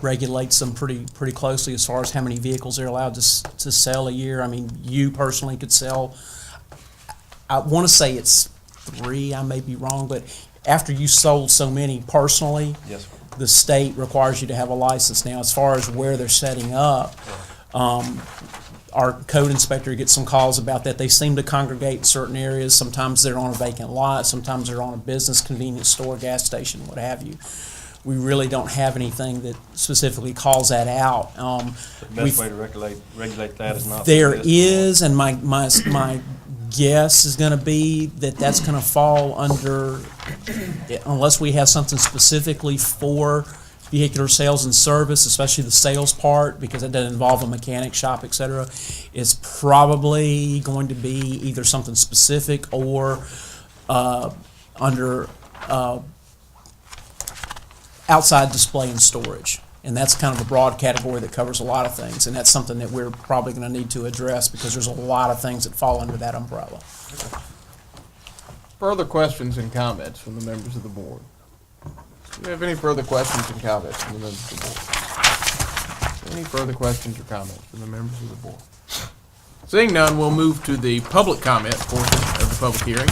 regulates them pretty closely as far as how many vehicles they're allowed to sell a year. I mean, you personally could sell, I want to say it's 3, I may be wrong, but after you sold so many personally, Yes, sir. the state requires you to have a license. Now, as far as where they're setting up, our code inspector gets some calls about that. They seem to congregate in certain areas. Sometimes they're on a vacant lot, sometimes they're on a business, convenience store, gas station, what have you. We really don't have anything that specifically calls that out. The best way to regulate that is not. There is, and my guess is gonna be that that's gonna fall under, unless we have something specifically for vehicular sales and service, especially the sales part, because it doesn't involve a mechanic shop, et cetera, is probably going to be either something specific or under outside display and storage. And that's kind of a broad category that covers a lot of things, and that's something that we're probably going to need to address because there's a lot of things that fall under that umbrella. Further questions and comments from the members of the board? Do you have any further questions and comments from the members of the board? Any further questions or comments from the members of the board? Seeing none, we'll move to the public comment portion of the public hearing.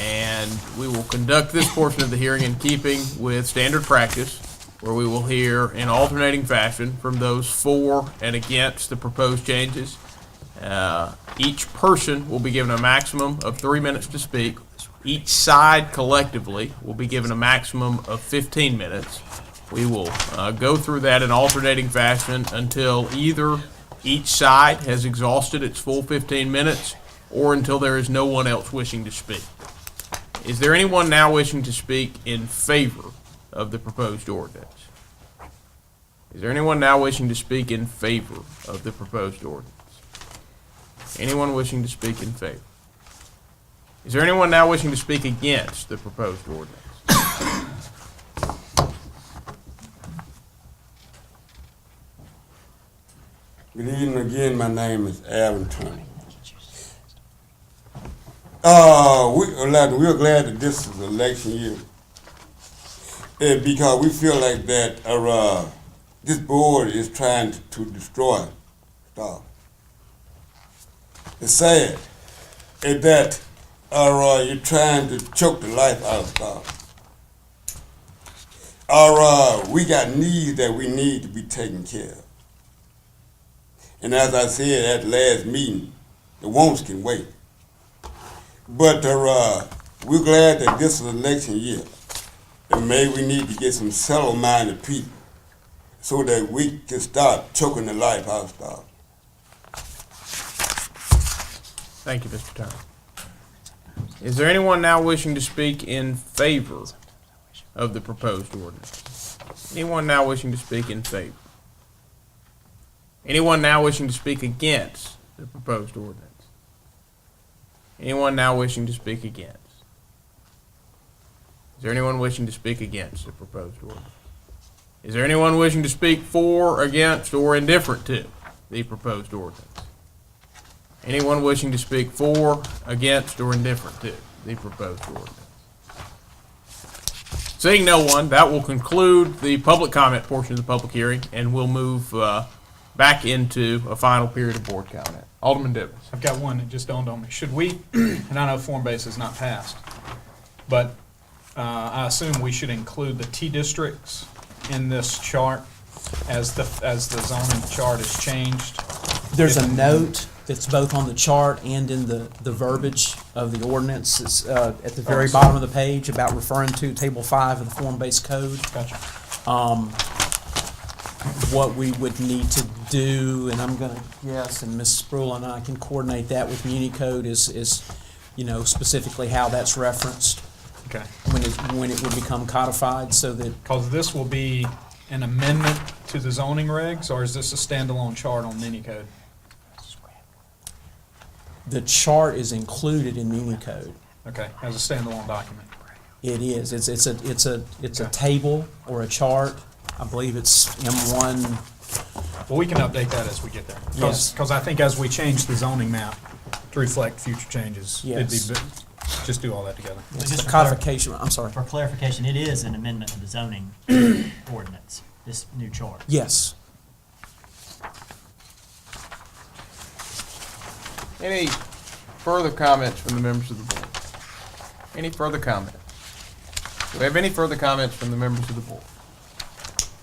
And we will conduct this portion of the hearing in keeping with standard practice, where we will hear in alternating fashion from those for and against the proposed changes. Each person will be given a maximum of 3 minutes to speak. Each side collectively will be given a maximum of 15 minutes. We will go through that in alternating fashion until either each side has exhausted its full 15 minutes or until there is no one else wishing to speak. Is there anyone now wishing to speak in favor of the proposed ordinance? Is there anyone now wishing to speak in favor of the proposed ordinance? Anyone wishing to speak in favor? Is there anyone now wishing to speak against the proposed ordinance? Good evening again. My name is Aaron Turney. We're glad that this is election year. Because we feel like that this board is trying to destroy stuff. It's sad that you're trying to choke the life out of stuff. We got needs that we need to be taken care of. And as I said at the last meeting, the wants can wait. But we're glad that this is election year. And maybe we need to get some settle-minded people so that we can start choking the life out of stuff. Thank you, Mr. Turner. Is there anyone now wishing to speak in favor of the proposed ordinance? Anyone now wishing to speak in favor? Anyone now wishing to speak against the proposed ordinance? Anyone now wishing to speak against? Is there anyone wishing to speak against the proposed ordinance? Is there anyone wishing to speak for, against, or indifferent to the proposed ordinance? Anyone wishing to speak for, against, or indifferent to the proposed ordinance? Seeing no one, that will conclude the public comment portion of the public hearing, and we'll move back into a final period of board comment. Alderman Dibbs. I've got one that just dawned on me. Should we, and I know form base is not passed, but I assume we should include the T districts in this chart as the zoning chart is changed. There's a note that's both on the chart and in the verbiage of the ordinance. It's at the very bottom of the page about referring to Table 5 of the form-based code. Gotcha. What we would need to do, and I'm gonna guess, and Ms. Sproul and I can coordinate that with MuniCode is specifically how that's referenced Okay. when it would become codified, so that Because this will be an amendment to the zoning regs, or is this a standalone chart on MuniCode? the chart is included in MuniCode. Okay, as a standalone document. It is. It's a Okay. table or a chart. I believe it's M1. Well, we can update that as we get there. Yes. Because I think as we change the zoning map to reflect future changes, it'd be, Yes. just do all that together. It's just the for codification. I'm sorry. For clarification, it is an amendment to the zoning ordinance, this new chart. Yes. Any further comments from the members of the board? Any further comments? Do we have any further comments from the members of the board?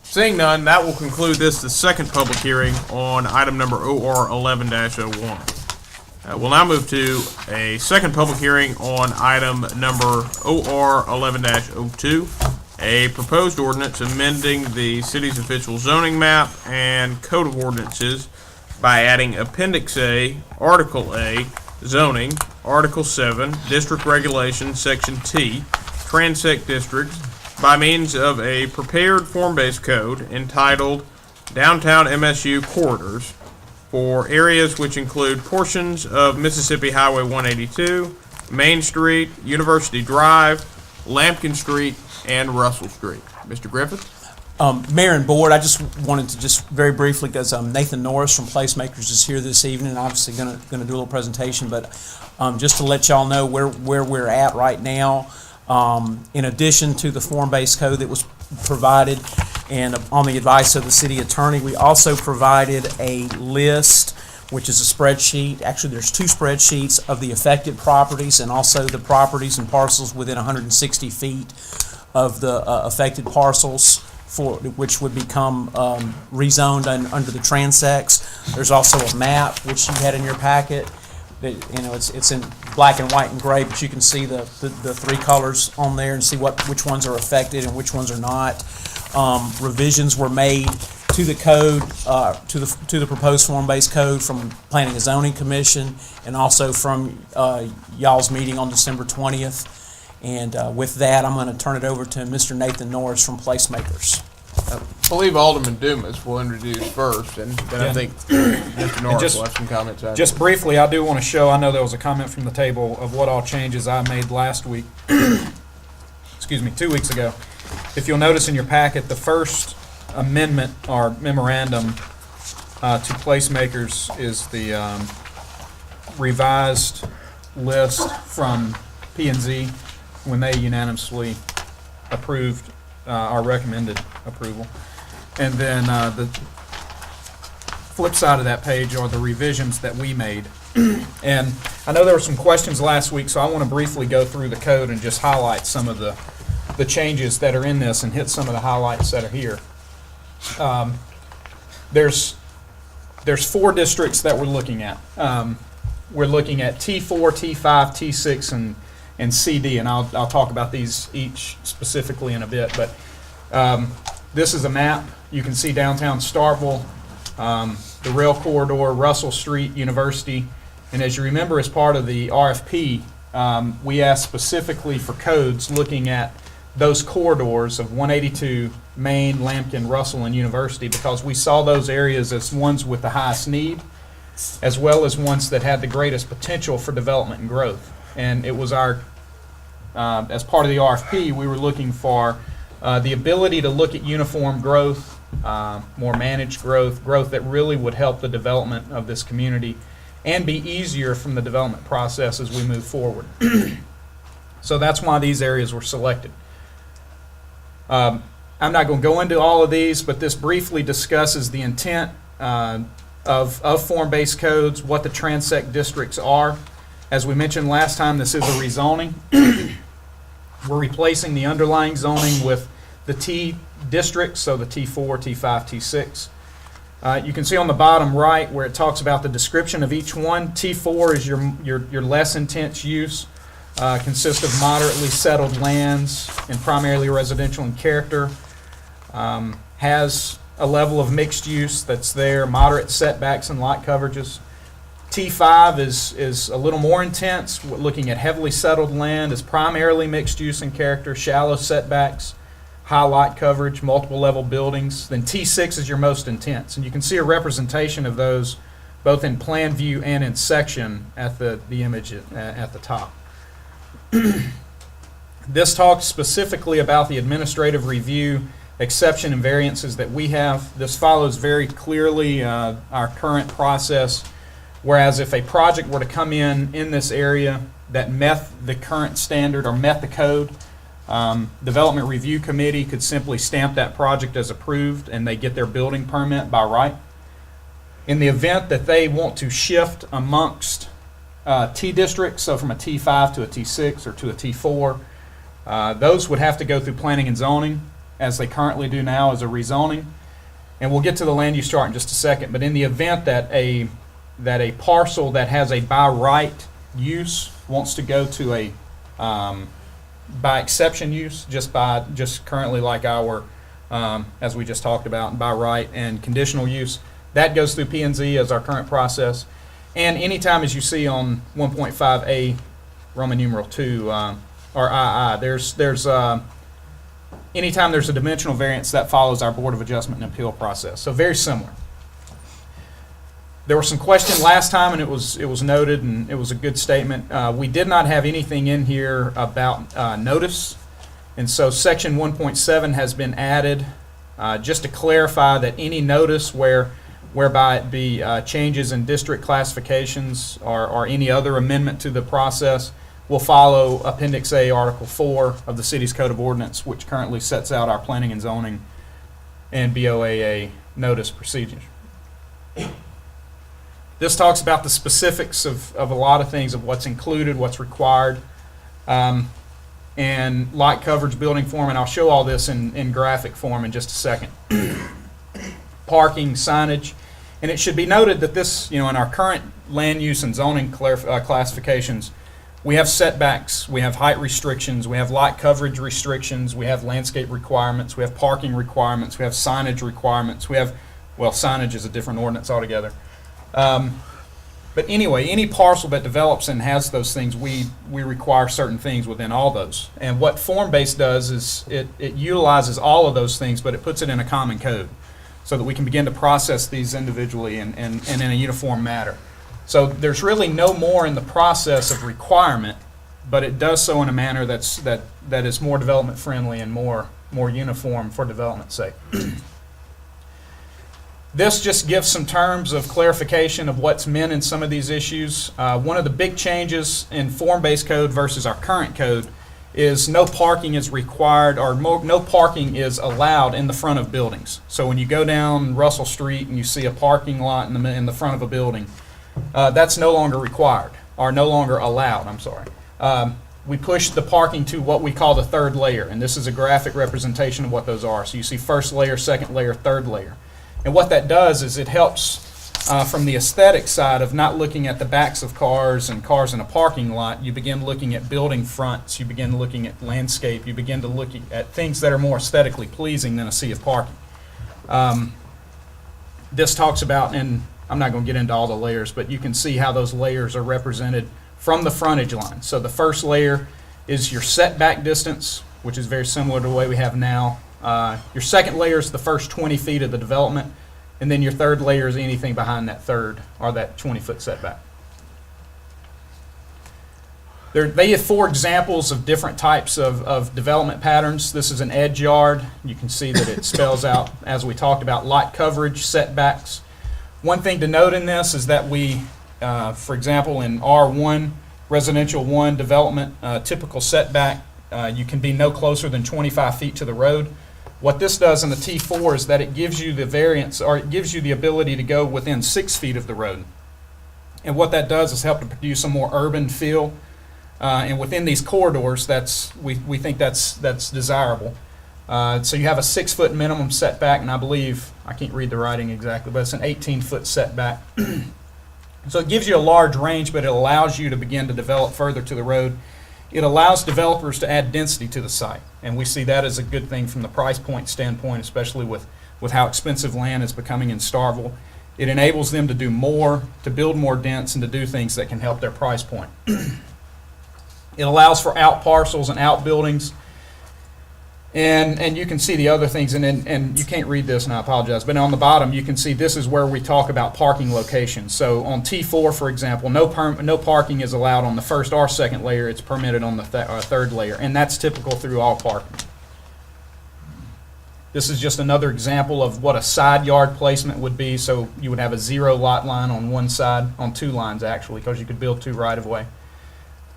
Seeing none, that will conclude the second public hearing on item number OR 11-01. We'll now move to a second public hearing on item number OR 11-02, a proposed ordinance amending the city's official zoning map and code of ordinances by adding Appendix A, Article A, zoning, Article 7, district regulations, Section T, transect districts, by means of a prepared form-based code entitled Downtown MSU Corridors for areas which include portions of Mississippi Highway 182, Main Street, University Drive, Lampkin Street, and Russell Street. Mr. Griffith? Mayor and Board, I just wanted to just very briefly, because Nathan Norris from Placemakers is here this evening, and obviously gonna do a little presentation, but just to let y'all know where we're at right now. In addition to the form-based code that was provided, and on the advice of the city attorney, we also provided a list, which is a spreadsheet. Actually, there's two spreadsheets of the affected properties and also the properties and parcels within 160 feet of the affected parcels, for which would become rezoned under the transects. There's also a map, which you had in your packet. It's in black and white and gray, but you can see the three colors on there and see which ones are affected and which ones are not. Revisions were made to the code, to the proposed form-based code from Planning and Zoning Commission, and also from y'all's meeting on December 20th. And with that, I'm going to turn it over to Mr. Nathan Norris from Placemakers. I believe Alderman Dumas will introduce first, and then I think Mr. Norris will have some comments after. Just briefly, I do want to show, I know there was a comment from the table of what all changes I made last week, excuse me, 2 weeks ago. If you'll notice in your packet, the first amendment or memorandum to Placemakers is the revised list from P&Z when they unanimously approved or recommended approval. And then the flip side of that page are the revisions that we made. And I know there were some questions last week, so I want to briefly go through the code and just highlight some of the changes that are in this and hit some of the highlights that are here. There's 4 districts that we're looking at. We're looking at T4, T5, T6, and CD, and I'll talk about these each specifically in a bit. But this is a map. You can see downtown Starkville, the rail corridor, Russell Street, University. And as you remember, as part of the RFP, we asked specifically for codes looking at those corridors of 182, Main, Lambkin, Russell, and University, because we saw those areas as ones with the highest need, as well as ones that had the greatest potential for development and growth. And it was our, as part of the RFP, we were looking for the ability to look at uniform growth, more managed growth, growth that really would help the development of this community and be easier from the development process as we move forward. So that's why these areas were selected. I'm not going to go into all of these, but this briefly discusses the intent of form-based codes, what the transect districts are. As we mentioned last time, this is a rezoning. We're replacing the underlying zoning with the T districts, so the T4, T5, T6. You can see on the bottom right where it talks about the description of each one. T4 is your less intense use. Consists of moderately settled lands and primarily residential in character. Has a level of mixed use that's there, moderate setbacks and lot coverages. T5 is a little more intense, looking at heavily settled land, is primarily mixed use in character, shallow setbacks, high lot coverage, multiple level buildings. Then T6 is your most intense. And you can see a representation of those both in plan view and in section at the image at the top. This talks specifically about the administrative review, exception and variances that we have. This follows very clearly our current process, whereas if a project were to come in this area that met the current standard or met the code, Development Review Committee could simply stamp that project as approved and they get their building permit by right. In the event that they want to shift amongst T districts, so from a T5 to a T6 or to a T4, those would have to go through planning and zoning as they currently do now as a rezoning. And we'll get to the land use chart in just a second, but in the event that a parcel that has a by right use wants to go to a by exception use, just currently like our, as we just talked about, by right and conditional use, that goes through P&Z as our current process. And anytime, as you see on 1.5A, Roman numeral 2, or II, there's anytime there's a dimensional variance, that follows our Board of Adjustment and Appeal process. So very similar. There were some questions last time, and it was noted, and it was a good statement. We did not have anything in here about notice, and so Section 1.7 has been added just to clarify that any notice whereby it be changes in district classifications or any other amendment to the process will follow Appendix A, Article 4 of the City's Code of Ordinance, which currently sets out our planning and zoning and BOAA notice procedures. This talks about the specifics of a lot of things, of what's included, what's required, and lot coverage, building form, and I'll show all this in graphic form in just a second. Parking, signage, and it should be noted that this, in our current land use and zoning classifications, we have setbacks, we have height restrictions, we have lot coverage restrictions, we have landscape requirements, we have parking requirements, we have signage requirements, we have Well, signage is a different ordinance altogether. But anyway, any parcel that develops and has those things, we require certain things within all those. And what form-based does is it utilizes all of those things, but it puts it in a common code so that we can begin to process these individually and in a uniform manner. So there's really no more in the process of requirement, but it does so in a manner that is more development friendly and more uniform for development's sake. This just gives some terms of clarification of what's meant in some of these issues. One of the big changes in form-based code versus our current code is no parking is required, or no parking is allowed in the front of buildings. So when you go down Russell Street and you see a parking lot in the front of a building, that's no longer required, or no longer allowed, I'm sorry. We pushed the parking to what we call the third layer, and this is a graphic representation of what those are. So you see first layer, second layer, third layer. And what that does is it helps from the aesthetic side of not looking at the backs of cars and cars in a parking lot. You begin looking at building fronts, you begin looking at landscape, you begin to look at things that are more aesthetically pleasing than a sea of parking. This talks about, and I'm not going to get into all the layers, but you can see how those layers are represented from the frontage line. So the first layer is your setback distance, which is very similar to the way we have now. Your second layer is the first 20 feet of the development, and then your third layer is anything behind that third or that 20-foot setback. They have 4 examples of different types of development patterns. This is an edge yard. You can see that it spells out, as we talked about, lot coverage, setbacks. One thing to note in this is that we, for example, in R1, residential 1 development, typical setback, you can be no closer than 25 feet to the road. What this does in the T4 is that it gives you the variance, or it gives you the ability to go within 6 feet of the road. And what that does is help to produce a more urban feel. And within these corridors, we think that's desirable. So you have a 6-foot minimum setback, and I believe, I can't read the writing exactly, but it's an 18-foot setback. So it gives you a large range, but it allows you to begin to develop further to the road. It allows developers to add density to the site, and we see that as a good thing from the price point standpoint, especially with how expensive land is becoming in Starkville. It enables them to do more, to build more dense, and to do things that can help their price point. It allows for out parcels and out buildings, and you can see the other things, and you can't read this, and I apologize, but on the bottom you can see this is where we talk about parking locations. So on T4, for example, no parking is allowed on the first or second layer. It's permitted on the third layer, and that's typical through all parking. This is just another example of what a side yard placement would be. So you would have a 0 lot line on one side, on 2 lines actually, because you could build 2 right of way.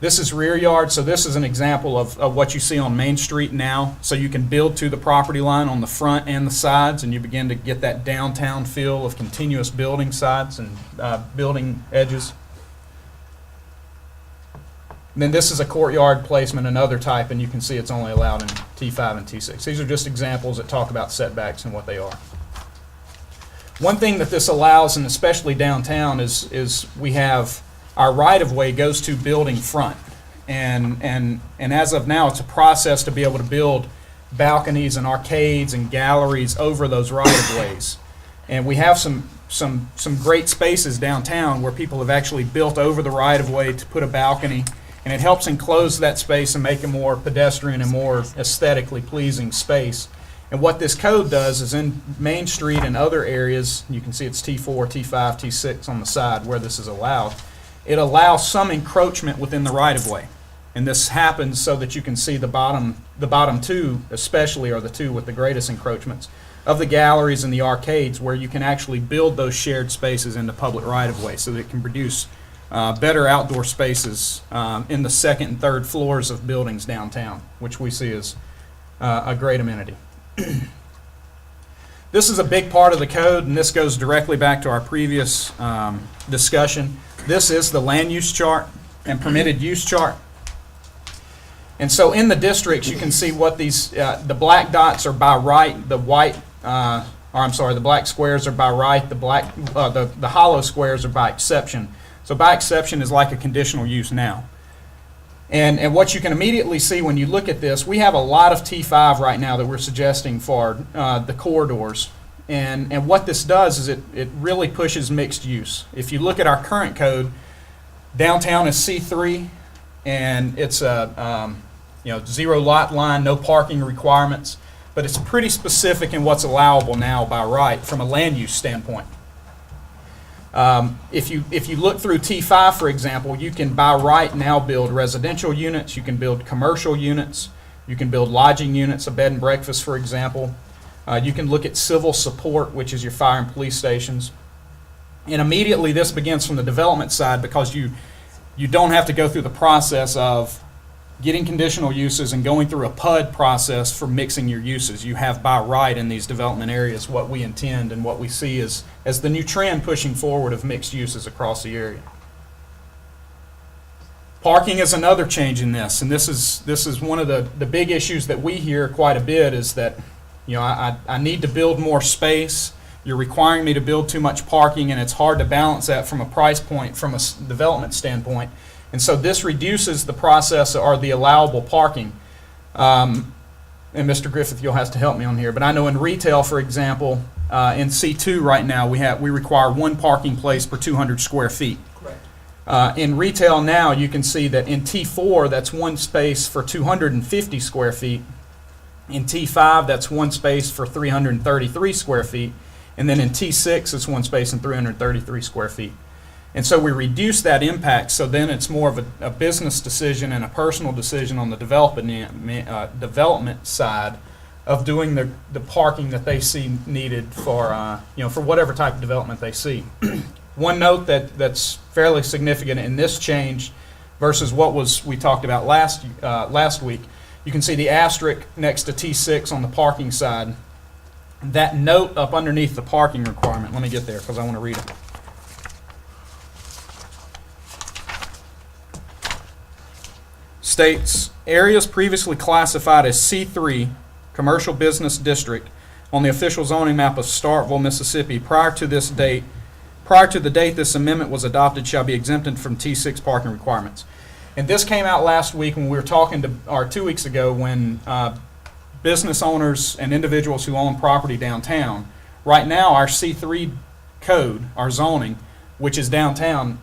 This is rear yard, so this is an example of what you see on Main Street now. So you can build to the property line on the front and the sides, and you begin to get that downtown feel of continuous building sides and building edges. And then this is a courtyard placement, another type, and you can see it's only allowed in T5 and T6. These are just examples that talk about setbacks and what they are. One thing that this allows, and especially downtown, is we have our right-of-way goes to building front, and as of now, it's a process to be able to build balconies and arcades and galleries over those right-of-ways. And we have some great spaces downtown where people have actually built over the right-of-way to put a balcony, and it helps enclose that space and make a more pedestrian and more aesthetically pleasing space. And what this code does is in Main Street and other areas, you can see it's T4, T5, T6 on the side where this is allowed. It allows some encroachment within the right-of-way, and this happens so that you can see the bottom 2 especially are the 2 with the greatest encroachments of the galleries and the arcades, where you can actually build those shared spaces into public right-of-way so that it can produce better outdoor spaces in the second and third floors of buildings downtown, which we see as a great amenity. This is a big part of the code, and this goes directly back to our previous discussion. This is the land use chart and permitted use chart. And so in the districts, you can see what these, the black dots are by right, the black squares are by right, the hollow squares are by exception. So by exception is like a conditional use now. And what you can immediately see when you look at this, we have a lot of T5 right now that we're suggesting for the corridors. And what this does is it really pushes mixed use. If you look at our current code, downtown is C3, and it's a zero lot line, no parking requirements, but it's pretty specific in what's allowable now by right from a land use standpoint. If you look through T5, for example, you can by right now build residential units, you can build commercial units, you can build lodging units, a bed and breakfast, for example. You can look at civil support, which is your fire and police stations. And immediately this begins from the development side, because you don't have to go through the process of getting conditional uses and going through a PUD process for mixing your uses. You have by right in these development areas what we intend and what we see as the new trend pushing forward of mixed uses across the area. Parking is another change in this, and this is one of the big issues that we hear quite a bit, is that I need to build more space. You're requiring me to build too much parking, and it's hard to balance that from a price point, from a development standpoint. And so this reduces the process or the allowable parking. And Mr. Griffith, you'll have to help me on here, but I know in retail, for example, in C2 right now, we require one parking place per 200 square feet. Correct. In retail now, you can see that in T4, that's one space for 250 square feet. In T5, that's one space for 333 square feet. And then in T6, it's one space and 333 square feet. And so we reduce that impact, so then it's more of a business decision and a personal decision on the development side of doing the parking that they see needed for whatever type of development they see. One note that's fairly significant in this change versus what we talked about last week, you can see the asterisk next to T6 on the parking side. That note up underneath the parking requirement, let me get there because I want to read it. States, areas previously classified as C3, Commercial Business District, on the official zoning map of Starkville, Mississippi, prior to the date this amendment was adopted, shall be exempted from T6 parking requirements. And this came out last week when we were talking or 2 weeks ago, when business owners and individuals who own property downtown, right now our C3 code, our zoning, which is downtown,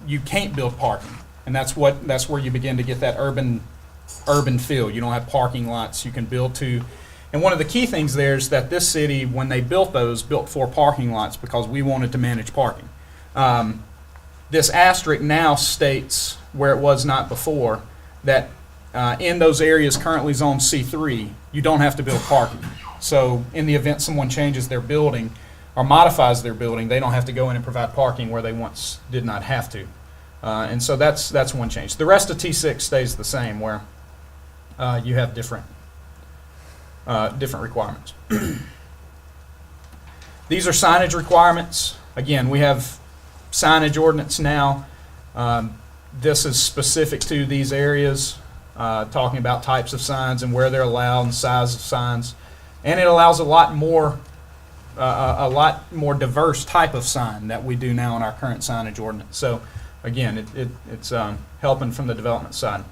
you can't build parking. And that's where you begin to get that urban feel. You don't have parking lots you can build to. And one of the key things there is that this city, when they built 4 parking lots because we wanted to manage parking. This asterisk now states, where it was not before, that in those areas currently zoned C3, you don't have to build parking. So in the event someone changes their building or modifies their building, they don't have to go in and provide parking where they once did not have to. And so that's one change. The rest of T6 stays the same, where you have different requirements. These are signage requirements. Again, we have signage ordinance now. This is specific to these areas, talking about types of signs and where they're allowed and size of signs. And it allows a lot more diverse type of sign that we do now in our current signage ordinance. So again, it's helping from the development side.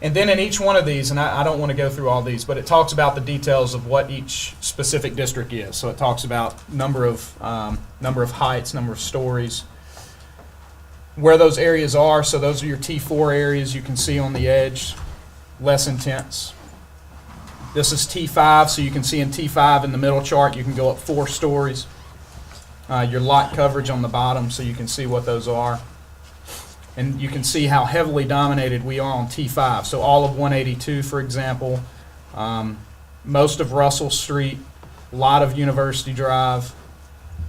And then in each one of these, and I don't want to go through all these, but it talks about the details of what each specific district is. So it talks about number of heights, number of stories, where those areas are. So those are your T4 areas you can see on the edge, less intense. This is T5, so you can see in T5 in the middle chart, you can go up 4 stories. Your lot coverage on the bottom, so you can see what those are. And you can see how heavily dominated we are on T5. So all of 182, for example, most of Russell Street, a lot of University Drive,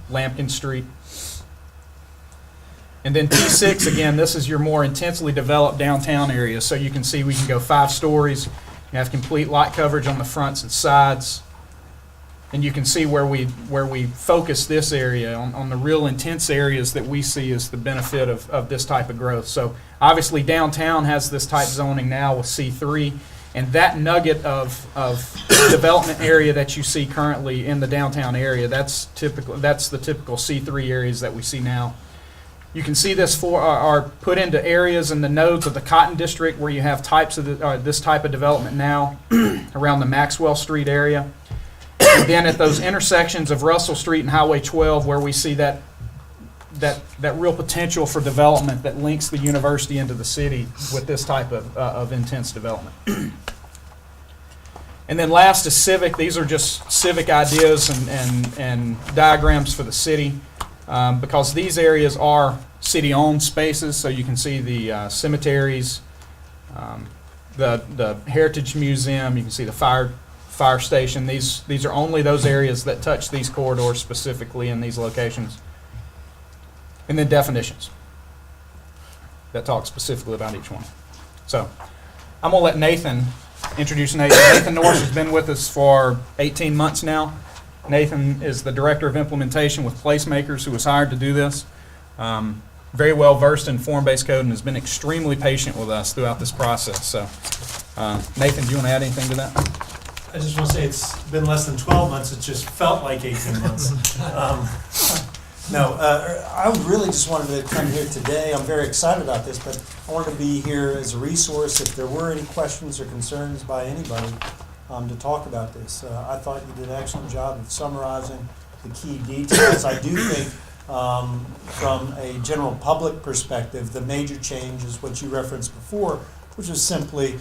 Lampkin Street. And then T6, again, this is your more intensely developed downtown area. So you can see we can go 5 stories. You have complete lot coverage on the fronts and sides. And you can see where we focus this area on the real intense areas that we see as the benefit of this type of growth. So obviously downtown has this type zoning now with C3, and that nugget of development area that you see currently in the downtown area, that's the typical C3 areas that we see now. You can see this are put into areas in the nodes of the Cotton District where you have types of this type of development now around the Maxwell Street area. And then at those intersections of Russell Street and Highway 12, where we see that real potential for development that links the university into the city with this type of intense development. And then last is civic. These are just civic ideas and diagrams for the city, because these areas are city-owned spaces, so you can see the cemeteries, the Heritage Museum, you can see the fire station. These are only those areas that touch these corridors specifically in these locations. And then definitions that talk specifically about each one. So I'm going to let Nathan introduce Nathan. Nathan Norris has been with us for 18 months now. Nathan is the Director of Implementation with Placemakers, who was hired to do this. Very well versed in form-based code and has been extremely patient with us throughout this process. So Nathan, do you want to add anything to that? I just want to say it's been less than 12 months. It just felt like 18 months. I really just wanted to come here today. I'm very excited about this, but I wanted to be here as a resource if there were any questions or concerns by anybody to talk about this. I thought you did an excellent job of summarizing the key details. I do think from a general public perspective, the major change is what you referenced before, which is simply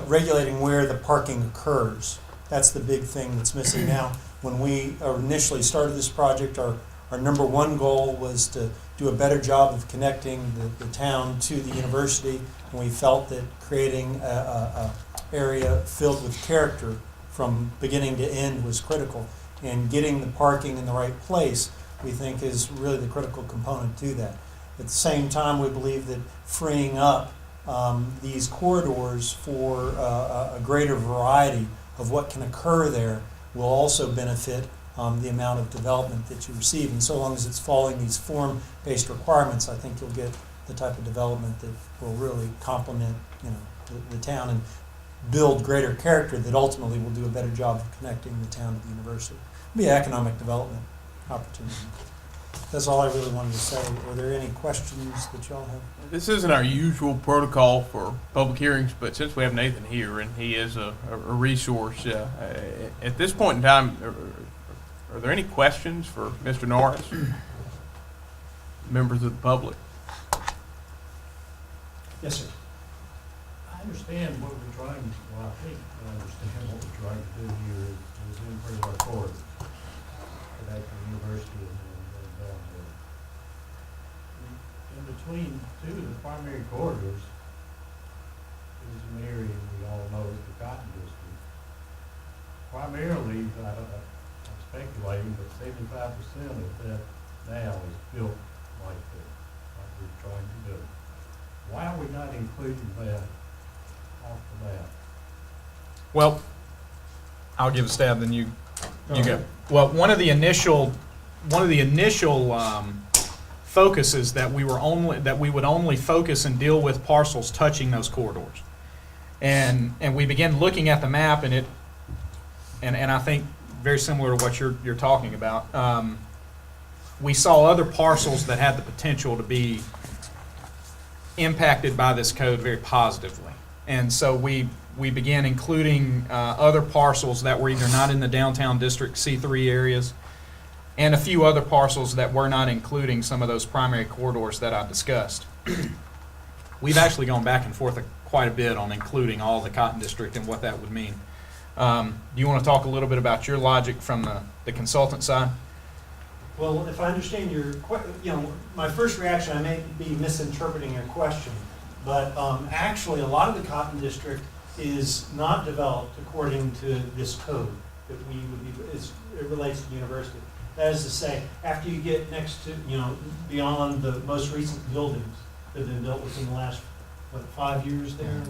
regulating where the parking occurs. That's the big thing that's missing now. When we initially started this project, our number one goal was to do a better job of connecting the town to the university, and we felt that creating a area filled with character from beginning to end was critical, and getting the parking in the right place we think is really the critical component to that. At the same time, we believe that freeing up these corridors for a greater variety of what can occur there will also benefit the amount of development that you receive. And so long as it's following these form-based requirements, I think you'll get the type of development that will really complement, the town and build greater character that ultimately will do a better job of connecting the town to the university. It'll be an economic development opportunity. That's all I really wanted to say. Are there any questions that y'all have? This isn't our usual protocol for public hearings, but since we have Nathan here and he is a resource, at this point in time, are there any questions for Mr. Norris? Members of the public? Yes, sir. I understand what we're trying, well, I think I understand what we're trying to do here is improve our corridors, connect the university and down there. In between two of the primary corridors is an area we all know as the Cotton District. Primarily, I'm speculating, but 75% of that now is built like we're trying to do. Why are we not including that off the bat? Well, I'll give a stab, then you go. Well, one of the initial focuses that we would only focus and deal with parcels touching those corridors, and we began looking at the map, and I think very similar to what you're talking about. We saw other parcels that had the potential to be impacted by this code very positively. And so we began including other parcels that were either not in the downtown district C3 areas, and a few other parcels that were not including some of those primary corridors that I discussed. We've actually gone back and forth quite a bit on including all the Cotton District and what that would mean. Do you want to talk a little bit about your logic from the consultant side? Well, if I understand my first reaction, I may be misinterpreting your question, but actually a lot of the Cotton District is not developed according to this code that it relates to the university. That is to say, after you get next to, beyond the most recent buildings that have been built within the last, 5 years there,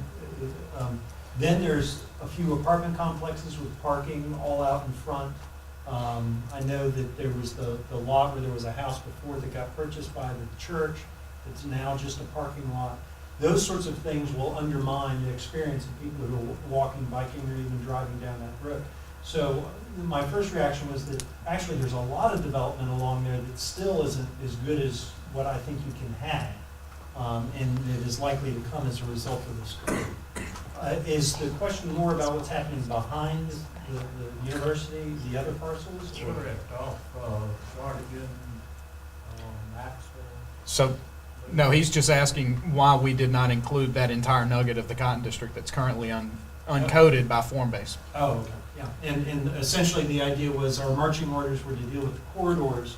then there's a few apartment complexes with parking all out in front. I know that there was the lot where there was a house before that got purchased by the church. It's now just a parking lot. Those sorts of things will undermine the experience of people who are walking, biking, or even driving down that road. So my first reaction was that actually there's a lot of development along there that still isn't as good as what I think you can have, and it is likely to come as a result of this code. Is the question more about what's happening behind the the university, the other parcels? or- Correct, off, Cardigan, Maxwell. So, no, he's just asking why we did not include that entire nugget of the Cotton District that's currently uncoded by form base. Oh, okay, yeah. And essentially, the idea was our marching orders were to deal with the corridors,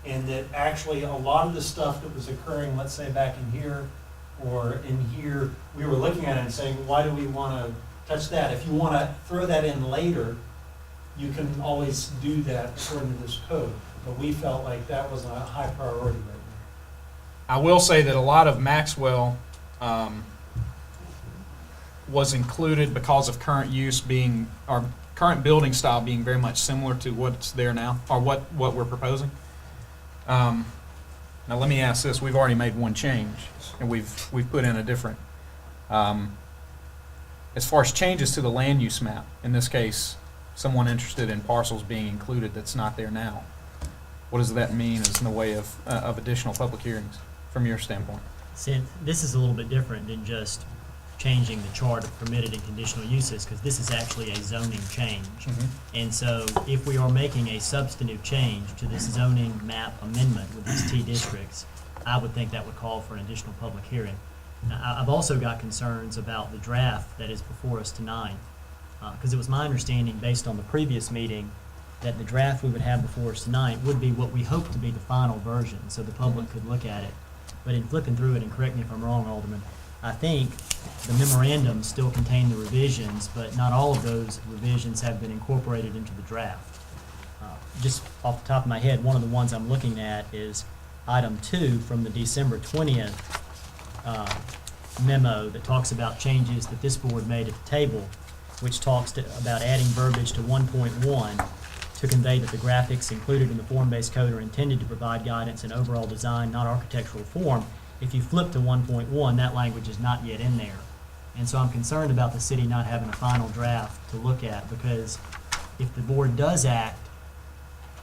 and that actually a lot of the stuff that was occurring, let's say back in here or in here, we were looking at it and saying, why do we want to touch that? If you want to throw that in later, you can always do that according to this code. But we felt like that was a high priority right now. I will say that a lot of Maxwell was included because of current use being, or current building style being very much similar to what's there now, or what we're proposing. Now, let me ask this. We've already made one change, and we've put in a different. As far as changes to the land use map, in this case, someone interested in parcels being included that's not there now, what does that mean as in the way of additional public hearings, from your standpoint? See, this is a little bit different than just changing the chart of permitted and conditional uses, because this is actually a zoning change. And so if we are making a substantive change to this zoning map amendment with these T districts, I would think that would call for an additional public hearing. Now, I've also got concerns about the draft that is before us tonight, because it was my understanding, based on the previous meeting, that the draft we would have before us tonight would be what we hope to be the final version, so the public could look at it. But in flipping through it, and correct me if I'm wrong, Alderman, I think the memorandum still contained the revisions, but not all of those revisions have been incorporated into the draft. Just off the top of my head, one of the ones I'm looking at is item 2 from the December 20th memo that talks about changes that this board made at the table, which talks about adding verbiage to 1.1 to convey that the graphics included in the form-based code are intended to provide guidance in overall design, not architectural form. If you flip to 1.1, that language is not yet in there. And so I'm concerned about the city not having a final draft to look at, because if the board does act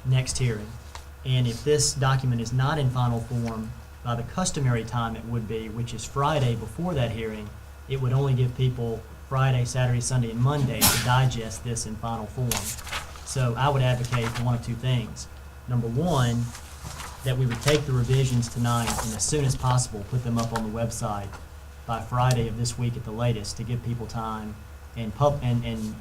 next hearing, and if this document is not in final form by the customary time it would be, which is Friday before that hearing, it would only give people Friday, Saturday, Sunday, and Monday to digest this in final form. So I would advocate for one of two things. Number one, that we would take the revisions tonight and as soon as possible put them up on the website by Friday of this week at the latest, to give people time and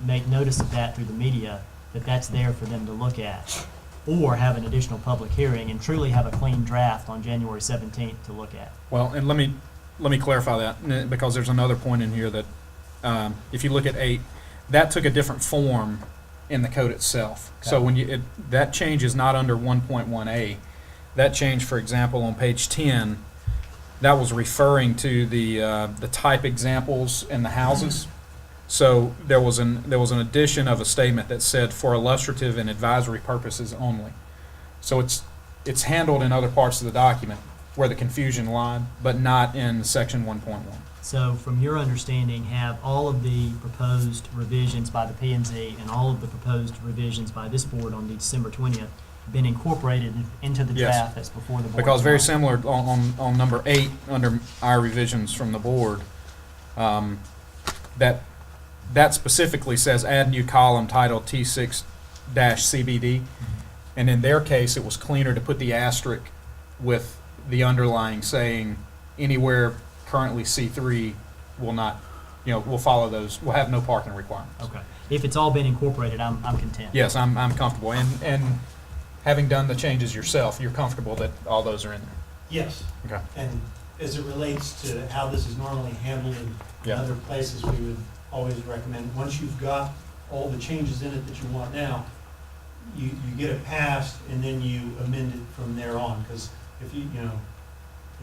make notice of that through the media, that that's there for them to look at. Or have an additional public hearing and truly have a clean draft on January 17th to look at. Well, and let me clarify that, because there's another point in here that if you look at 8, that took a different form in the code itself. So when that change is not under 1.1a. That change, for example, on page 10, that was referring to the type examples in the houses. So there was an addition of a statement that said for illustrative and advisory purposes only. So it's handled in other parts of the document where the confusion lied, but not in section 1.1. So from your understanding, have all of the proposed revisions by the P&Z and all of the proposed revisions by this board on December 20th been incorporated into the Yes. draft that's before the board? Because very tonight? similar on number 8, under our revisions from the board, that specifically says add new column titled T6-CBD. And in their case, it was cleaner to put the asterisk with the underlying saying anywhere currently C3 will not, will follow those, will have no parking requirements. Okay. If it's all been incorporated, I'm content. Yes, I'm comfortable. And having done the changes yourself, you're comfortable that all those are in there? Yes. Okay. And as it relates to how this is normally handled in Yeah. other places, we would always recommend, once you've got all the changes in it that you want now, you get it passed and then you amend it from there on, because if it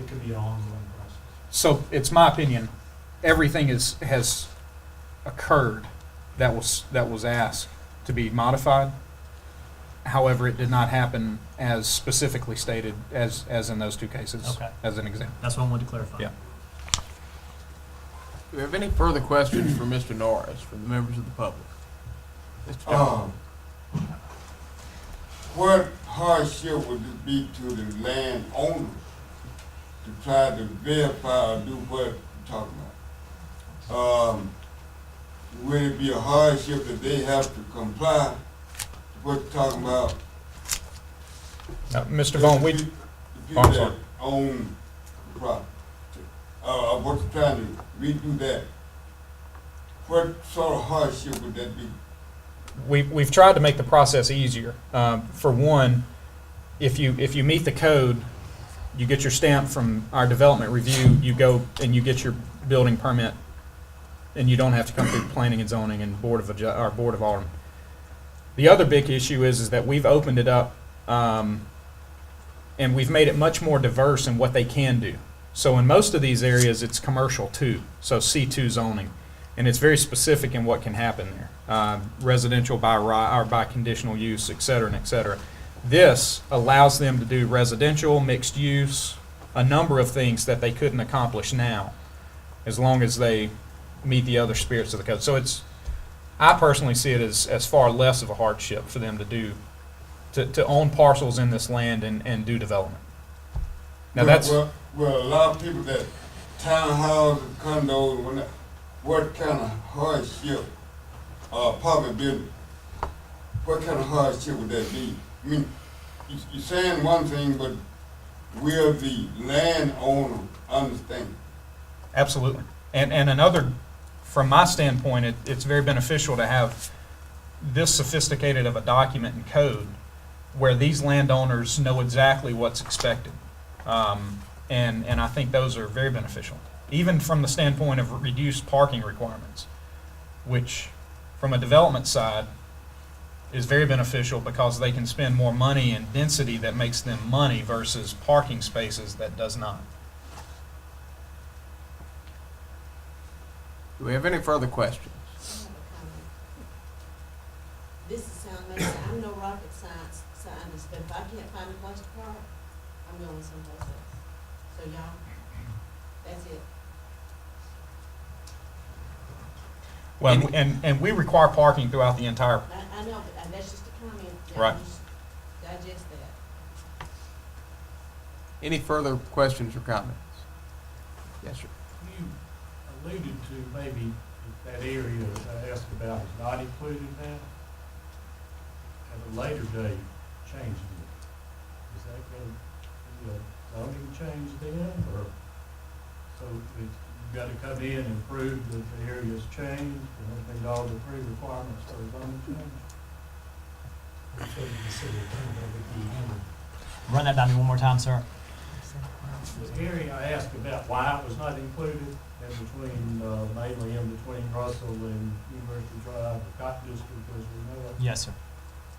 could be an ongoing process. So it's my opinion, everything has occurred that was asked to be modified. However, it did not happen as specifically stated as in those two cases, Okay. as an example. That's what I wanted to clarify. Yeah. Do we have any further questions for Mr. Norris, from the members of the public? Mr. Jones? What hardship would it be to the landowner to try to verify or do what you're talking about? will it be a hardship that they have to comply to what you're talking about? Mr. Vaughn, we, The Oh, people I'm that sorry. own the property, what you're trying to redo that, what sort of hardship would that be? we've tried to make the process easier. For one, if you meet the code, you get your stamp from our development review, you go and you get your building permit, and you don't have to come through planning and zoning and Board of Alderman. The other big issue is that we've opened it up, and we've made it much more diverse in what they can do. So in most of these areas, it's commercial too, so C2 zoning, and it's very specific in what can happen there. Residential by right, or by conditional use, et cetera, and et cetera. This allows them to do residential, mixed use, a number of things that they couldn't accomplish now, as long as they meet the other spirits of the code. So I personally see it as far less of a hardship for them to do, to own parcels in this land and do development. Now that's, Well, a lot of people that townhouses, condos, what kind of hardship, apartment building, what kind of hardship would that be? I mean, you're saying one thing, but will the landowner understand? absolutely. And another, from my standpoint, it's very beneficial to have this sophisticated of a document and code where these landowners know exactly what's expected. And I think those are very beneficial, even from the standpoint of reduced parking requirements, which from a development side is very beneficial because they can spend more money in density that makes them money versus parking spaces that does not. Do we have any further questions? This is sound amazing. I'm no rocket scientist, but if I can't find a place to park, I'm going someplace else. So y'all, that's it. Well, and we require parking throughout the entire, I know, but that's just a comment. Y'all Right. just digest that. Any further questions or comments? Yes, sir. You alluded to maybe that area that I asked about is not included now. At a later date, changing it. Is that going to be a zoning change then, or so you've got to come in and prove that the area's changed and everything, all the pre-requirements for a zoning change? Run that by me one more time, sir. The area I asked about why it was not included in between, mainly in between Russell and University Drive, the Cotton District, as we know it. Yes, sir.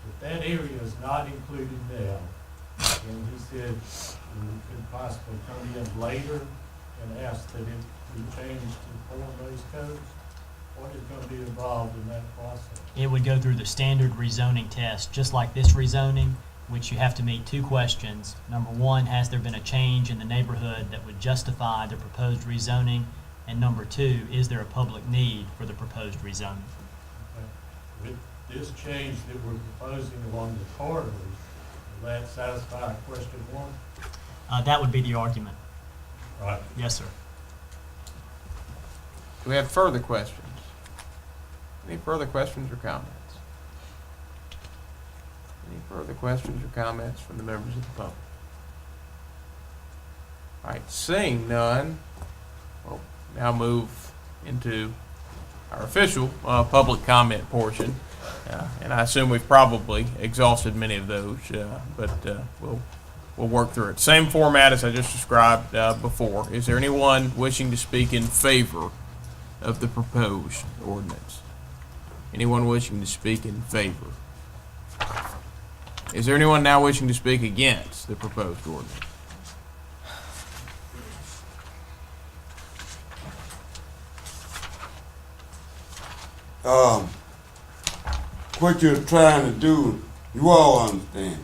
If that area is not included now, and he said we could possibly come in later and ask that it be changed to form-based codes, what is going to be involved in that process? It would go through the standard rezoning test, just like this rezoning, which you have to meet two questions. Number one, has there been a change in the neighborhood that would justify the proposed rezoning? And number two, is there a public need for the proposed rezoning? Okay. With this change that we're proposing along the corridors, will that satisfy question one? That would be the argument. Right. Yes, sir. Do we have further questions? Any further questions or comments? Any further questions or comments from the members of the public? All right, seeing none, we'll now move into our official public comment portion. And I assume we've probably exhausted many of those, but we'll work through it. Same format as I just described before. Is there anyone wishing to speak in favor of the proposed ordinance? Anyone wishing to speak in favor? Is there anyone now wishing to speak against the proposed ordinance? What you're trying to do, you all understand.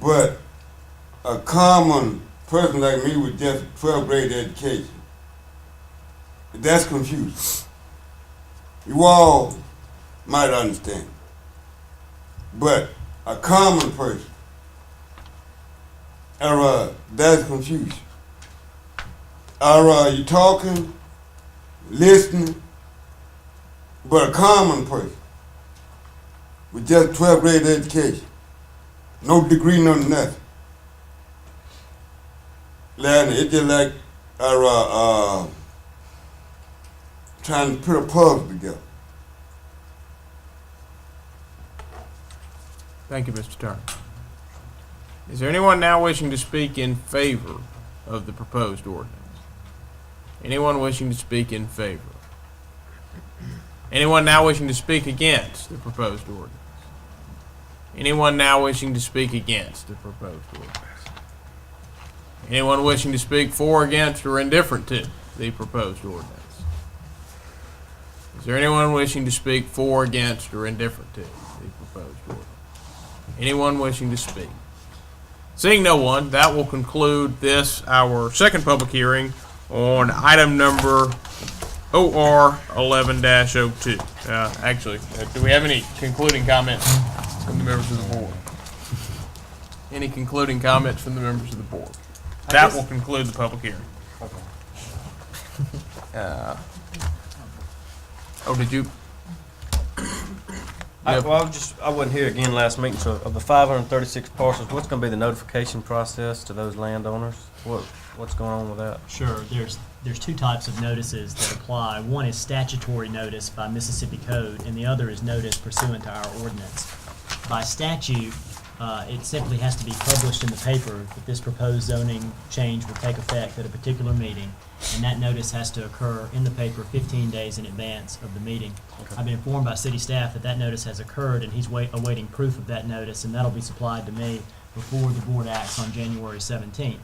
But a common person like me with just 12th grade education, that's confusing. You all might understand. But a common person, that's confusion. You talking, listening, but a common person with just 12th grade education, no degree, no nothing. It's just like trying to put a puzzle together. Thank you, Mr. Turner. Is there anyone now wishing to speak in favor of the proposed ordinance? Anyone wishing to speak in favor? Anyone now wishing to speak against the proposed ordinance? Anyone now wishing to speak against the proposed ordinance? Anyone wishing to speak for, against, or indifferent to the proposed ordinance? Is there anyone wishing to speak for, against, or indifferent to the proposed ordinance? Anyone wishing to speak? Seeing no one, that will conclude this, our second public hearing on item number OR 11-02. Actually, do we have any concluding comments from the members of the board? Any concluding comments from the members of the board? That will conclude the public hearing. Did you? I wasn't here again last meeting, so of the 536 parcels, what's gonna be the notification process to those landowners? What's going on with that? Sure, there's two types of notices that apply. One is statutory notice by Mississippi Code, and the other is notice pursuant to our ordinance. By statute, it simply has to be published in the paper that this proposed zoning change will take effect at a particular meeting, and that notice has to occur in the paper 15 days in advance of the meeting. Okay. I've been informed by city staff that that notice has occurred, and he's awaiting proof of that notice, and that'll be supplied to me before the board acts on January 17th.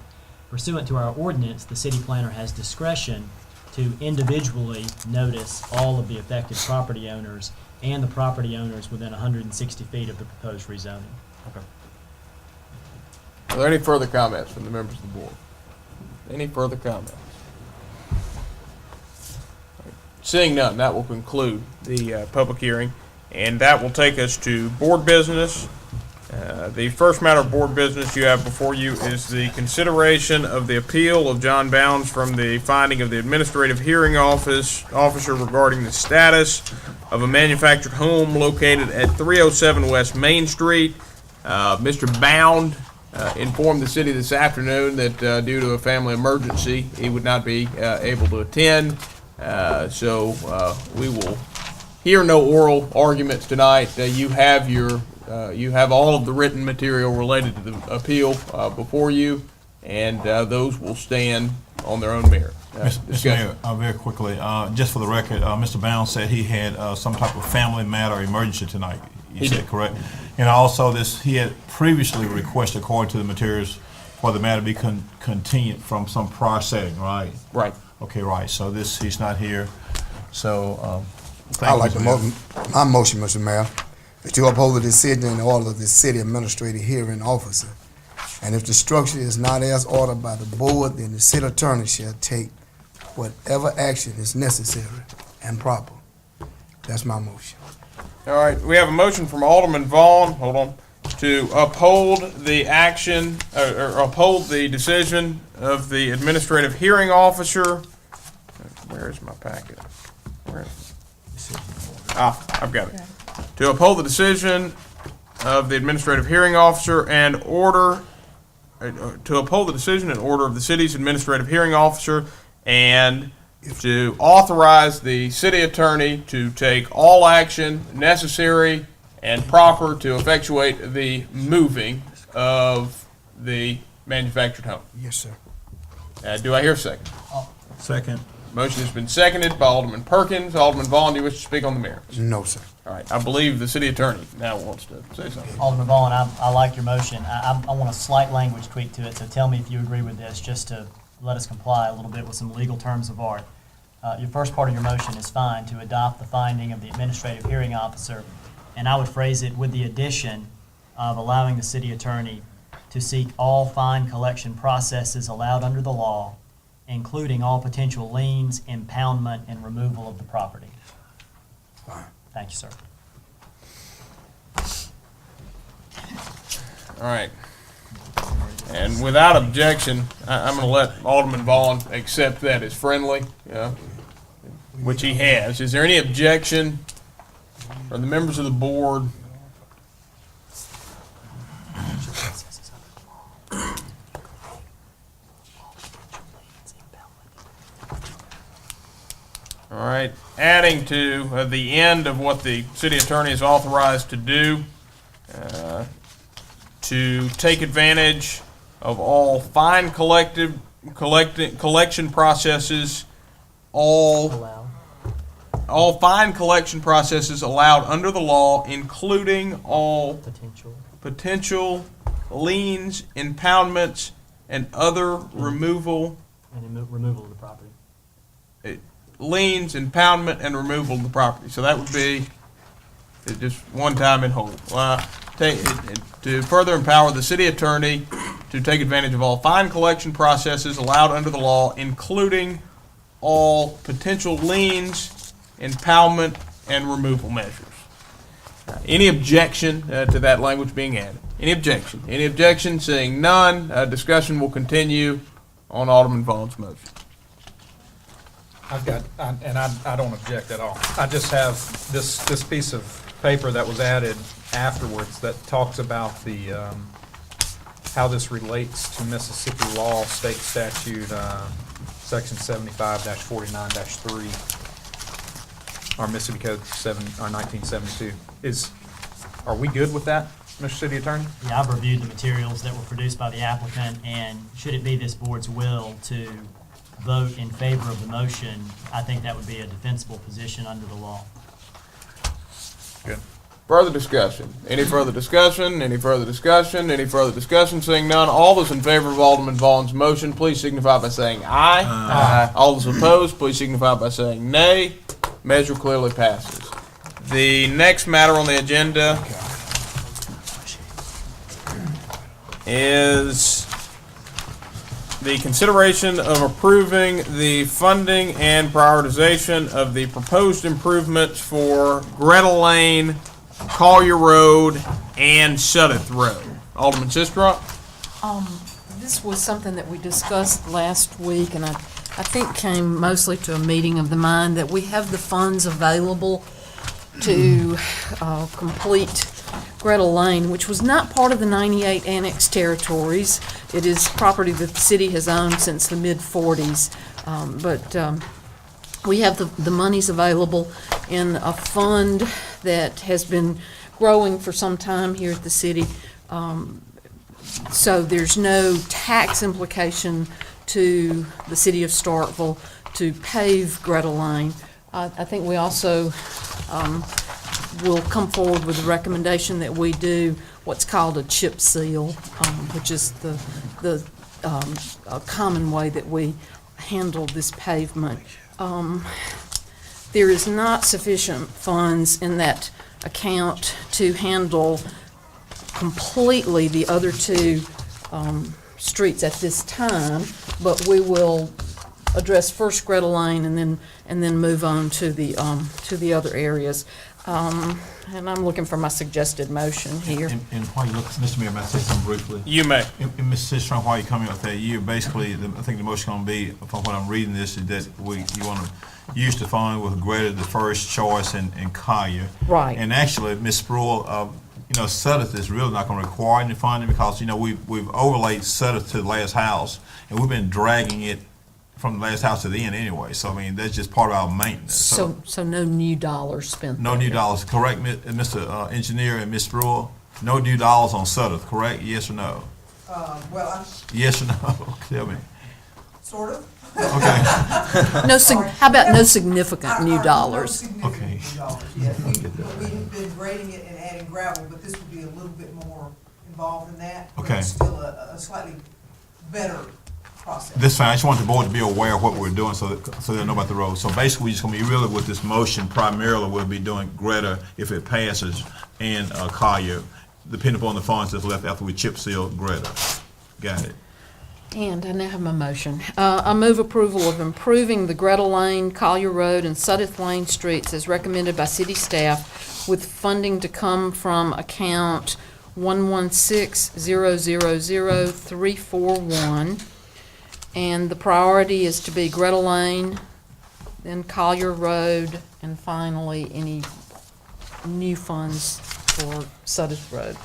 Pursuant to our ordinance, the city planner has discretion to individually notice all of the affected property owners and the property owners within 160 feet of the proposed rezoning. Okay. Are there any further comments from the members of the board? Any further comments? Seeing none, that will conclude the public hearing, and that will take us to board business. The first matter of board business you have before you is the consideration of the appeal of John Bounds from the finding of the administrative hearing officer regarding the status of a manufactured home located at 307 West Main Street. Mr. Bound informed the city this afternoon that due to a family emergency, he would not be able to attend. So we will hear no oral arguments tonight. You have all of the written material related to the appeal before you, and those will stand on their own merit. Mr. Mayor, very quickly, just for the record, Mr. Bounds said he had some type of family matter emergency tonight. You said correct? And also he had previously requested, according to the materials, for the matter to be continued from some prior setting, right? Right. Okay, right. So he's not here. So, I like my motion, Mr. Mayor, that you uphold the decision and order of the city administrative hearing officer. And if the structure is not as ordered by the board, then the city attorney shall take whatever action is necessary and proper. That's my motion. All right, we have a motion from Alderman Vaughn, hold on, to uphold the action, or uphold the decision of the administrative hearing officer. Where is my packet? Where is it? I've got it. To uphold the decision of the administrative hearing officer and order, to uphold the decision and order of the city's administrative hearing officer, and to authorize the city attorney to take all action necessary and proper to effectuate the moving of the manufactured home. Yes, sir. Do I hear a second? second. Motion has been seconded by Alderman Perkins. Alderman Vaughn, do you wish to speak on the merits? No, sir. All right, I believe the city attorney now wants to say something. Alderman Vaughn, I like your motion. I want a slight language tweak to it, so tell me if you agree with this, just to let us comply a little bit with some legal terms of art. Your first part of your motion is fine, to adopt the finding of the administrative hearing officer, and I would phrase it with the addition of allowing the city attorney to seek all fine collection processes allowed under the law, including all potential liens, impoundment, and removal of the property. Fine. Thank you, sir. All right. And without objection, I'm going to let Alderman Vaughn accept that as friendly. Yeah. which he has. Is there any objection from the members of the board? All right, adding to the end of what the city attorney is authorized to do, to take advantage of all fine collection processes, all fine collection processes allowed under the law, including all potential liens, impoundments, and other removal. Removal of the property. Liens, impoundment, and removal of the property. So that would be just one time in whole. To further empower the city attorney to take advantage of all fine collection processes allowed under the law, including all potential liens, impoundment, and removal measures. Any objection to that language being added? Any objection? Any objection? Seeing none, discussion will continue on Alderman Vaughn's motion. I've got, and I don't object at all. I just have this piece of paper that was added afterwards that talks about the, how this relates to Mississippi law, state statute, section 75-49-3, or Mississippi Code 1972. Are we good with that, Mr. City Attorney? Yeah, I've reviewed the materials that were produced by the applicant, and should it be this board's will to vote in favor of the motion, I think that would be a defensible position under the law. Good. Further discussion? Any further discussion? Any further discussion? Any further discussion? Seeing none, all those in favor of Alderman Vaughn's motion, please signify by saying aye. Aye. All those opposed, please signify by saying nay. Measure clearly passes. The next matter on the agenda is the consideration of approving the funding and prioritization of the proposed improvements for Greta Lane, Collier Road, and Sudeth Road. Alderman Sistrunk? This was something that we discussed last week, and I think came mostly to a meeting of the mind that we have the funds available to complete Greta Lane, which was not part of the 98 annexed territories. It is property that the city has owned since the mid-40s, but we have the monies available in a fund that has been growing for some time here at the city. So there's no tax implication to the city of Starkville to pave Greta Lane. I think we also will come forward with a recommendation that we do what's called a chip seal, which is the common way that we handle this pavement. There is not sufficient funds in that account to handle completely the other two streets at this time, but we will address first Greta Lane and then move on to the other areas. And I'm looking for my suggested motion here. And while you look, Mr. Mayor, may I say something briefly? You may. And Mr. Sistrunk, while you're coming up there, you basically, I think the motion going to be, from what I'm reading this, is that you want to use the fund with Greta the first choice and Collier. Right. And actually, Ms. Sproul, Sudeth is really not going to require any funding because, we've overlaid Sudeth to the last house, and we've been dragging it from the last house to the end anyway. So, that's just part of our maintenance. So no new dollars spent. No new dollars, correct, Mr. Engineer and Ms. Sproul? No new dollars on Sudeth, correct? Yes or no? Yes or no? Tell me. Sort of. Okay. How about no significant new dollars? Okay. Yes, we've been grading it and adding gravel, but this would be a little bit more involved in that. But Okay. it's still a slightly better process. This fine, I just want the board to be aware of what we're doing so they know about the road. So basically, we're just gonna be really with this motion, primarily we'll be doing Greta if it passes and Collier, depending upon the funds that's left after we chip seal Greta. Got it. And I now have my motion. I move approval of improving the Greta Lane, Collier Road, and Sudeth Lane streets as recommended by city staff with funding to come from account 116000341. And the priority is to be Greta Lane, then Collier Road, and finally, any new funds for Sudeth Road.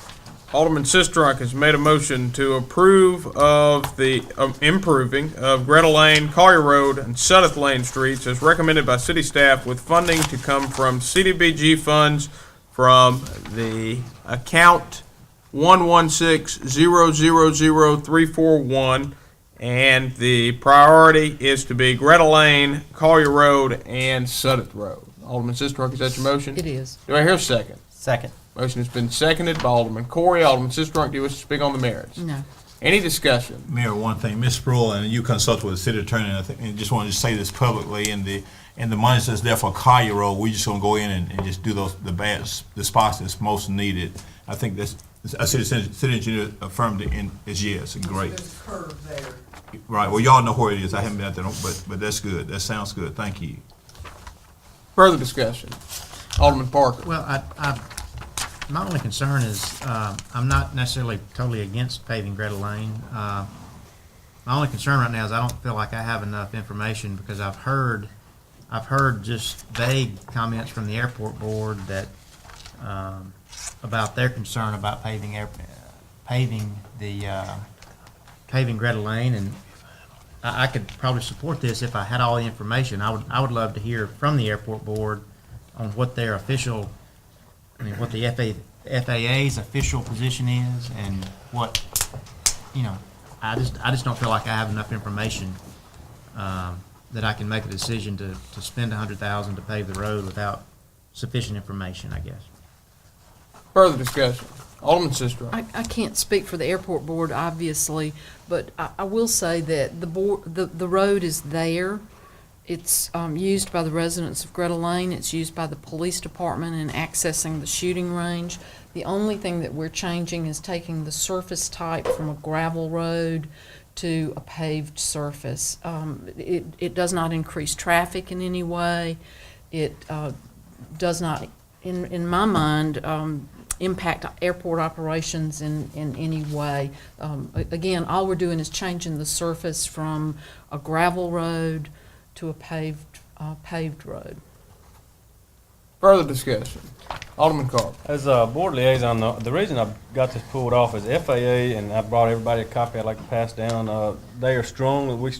Alderman Sistrunk has made a motion to approve of the improving of Greta Lane, Collier Road, and Sudeth Lane streets as recommended by city staff, with funding to come from CDBG funds from the account 116000341, and the priority is to be Greta Lane, Collier Road, and Sudeth Road. Alderman Sistrunk, is that your motion? It is. Do I hear a second? Second. Motion has been seconded by Alderman Corey. Alderman Sistrunk, do you wish to speak on the merits? No. Any discussion? Mayor, one thing, Ms. Sproul, and you consulted with the city attorney, and I think, and just wanted to say this publicly, and the money that's there for Collier Road, we just gonna go in and just do the spots that's most needed. I think that's, a city engineer affirmed it, and is yes, and great. There's a curve there. Right, well, y'all know where it is, I haven't been out there, but that's good, that sounds good, thank you. Further discussion? Alderman Parker. Well, my only concern is, I'm not necessarily totally against paving Greta Lane. My only concern right now is I don't feel like I have enough information, because I've heard just vague comments from the airport board that, about their concern about paving Greta Lane, and I could probably support this if I had all the information. I would love to hear from the airport board on what their official, what the FAA's official position is, and what, I just don't feel like I have enough information that I can make a decision to spend $100,000 to pave the road without sufficient information, I guess. Further discussion? Alderman Sistrunk. I can't speak for the airport board, obviously, but I will say that the road is there. It's used by the residents of Greta Lane. It's used by the police department in accessing the shooting range. The only thing that we're changing is taking the surface type from a gravel road to a paved surface. It does not increase traffic in any way. It does not, in my mind, impact airport operations in any way. Again, all we're doing is changing the surface from a gravel road to a paved road. Further discussion? Alderman Carter. As a board liaison, the reason I got this pulled off is FAA, and I brought everybody a copy I'd like to pass down. They are strongly,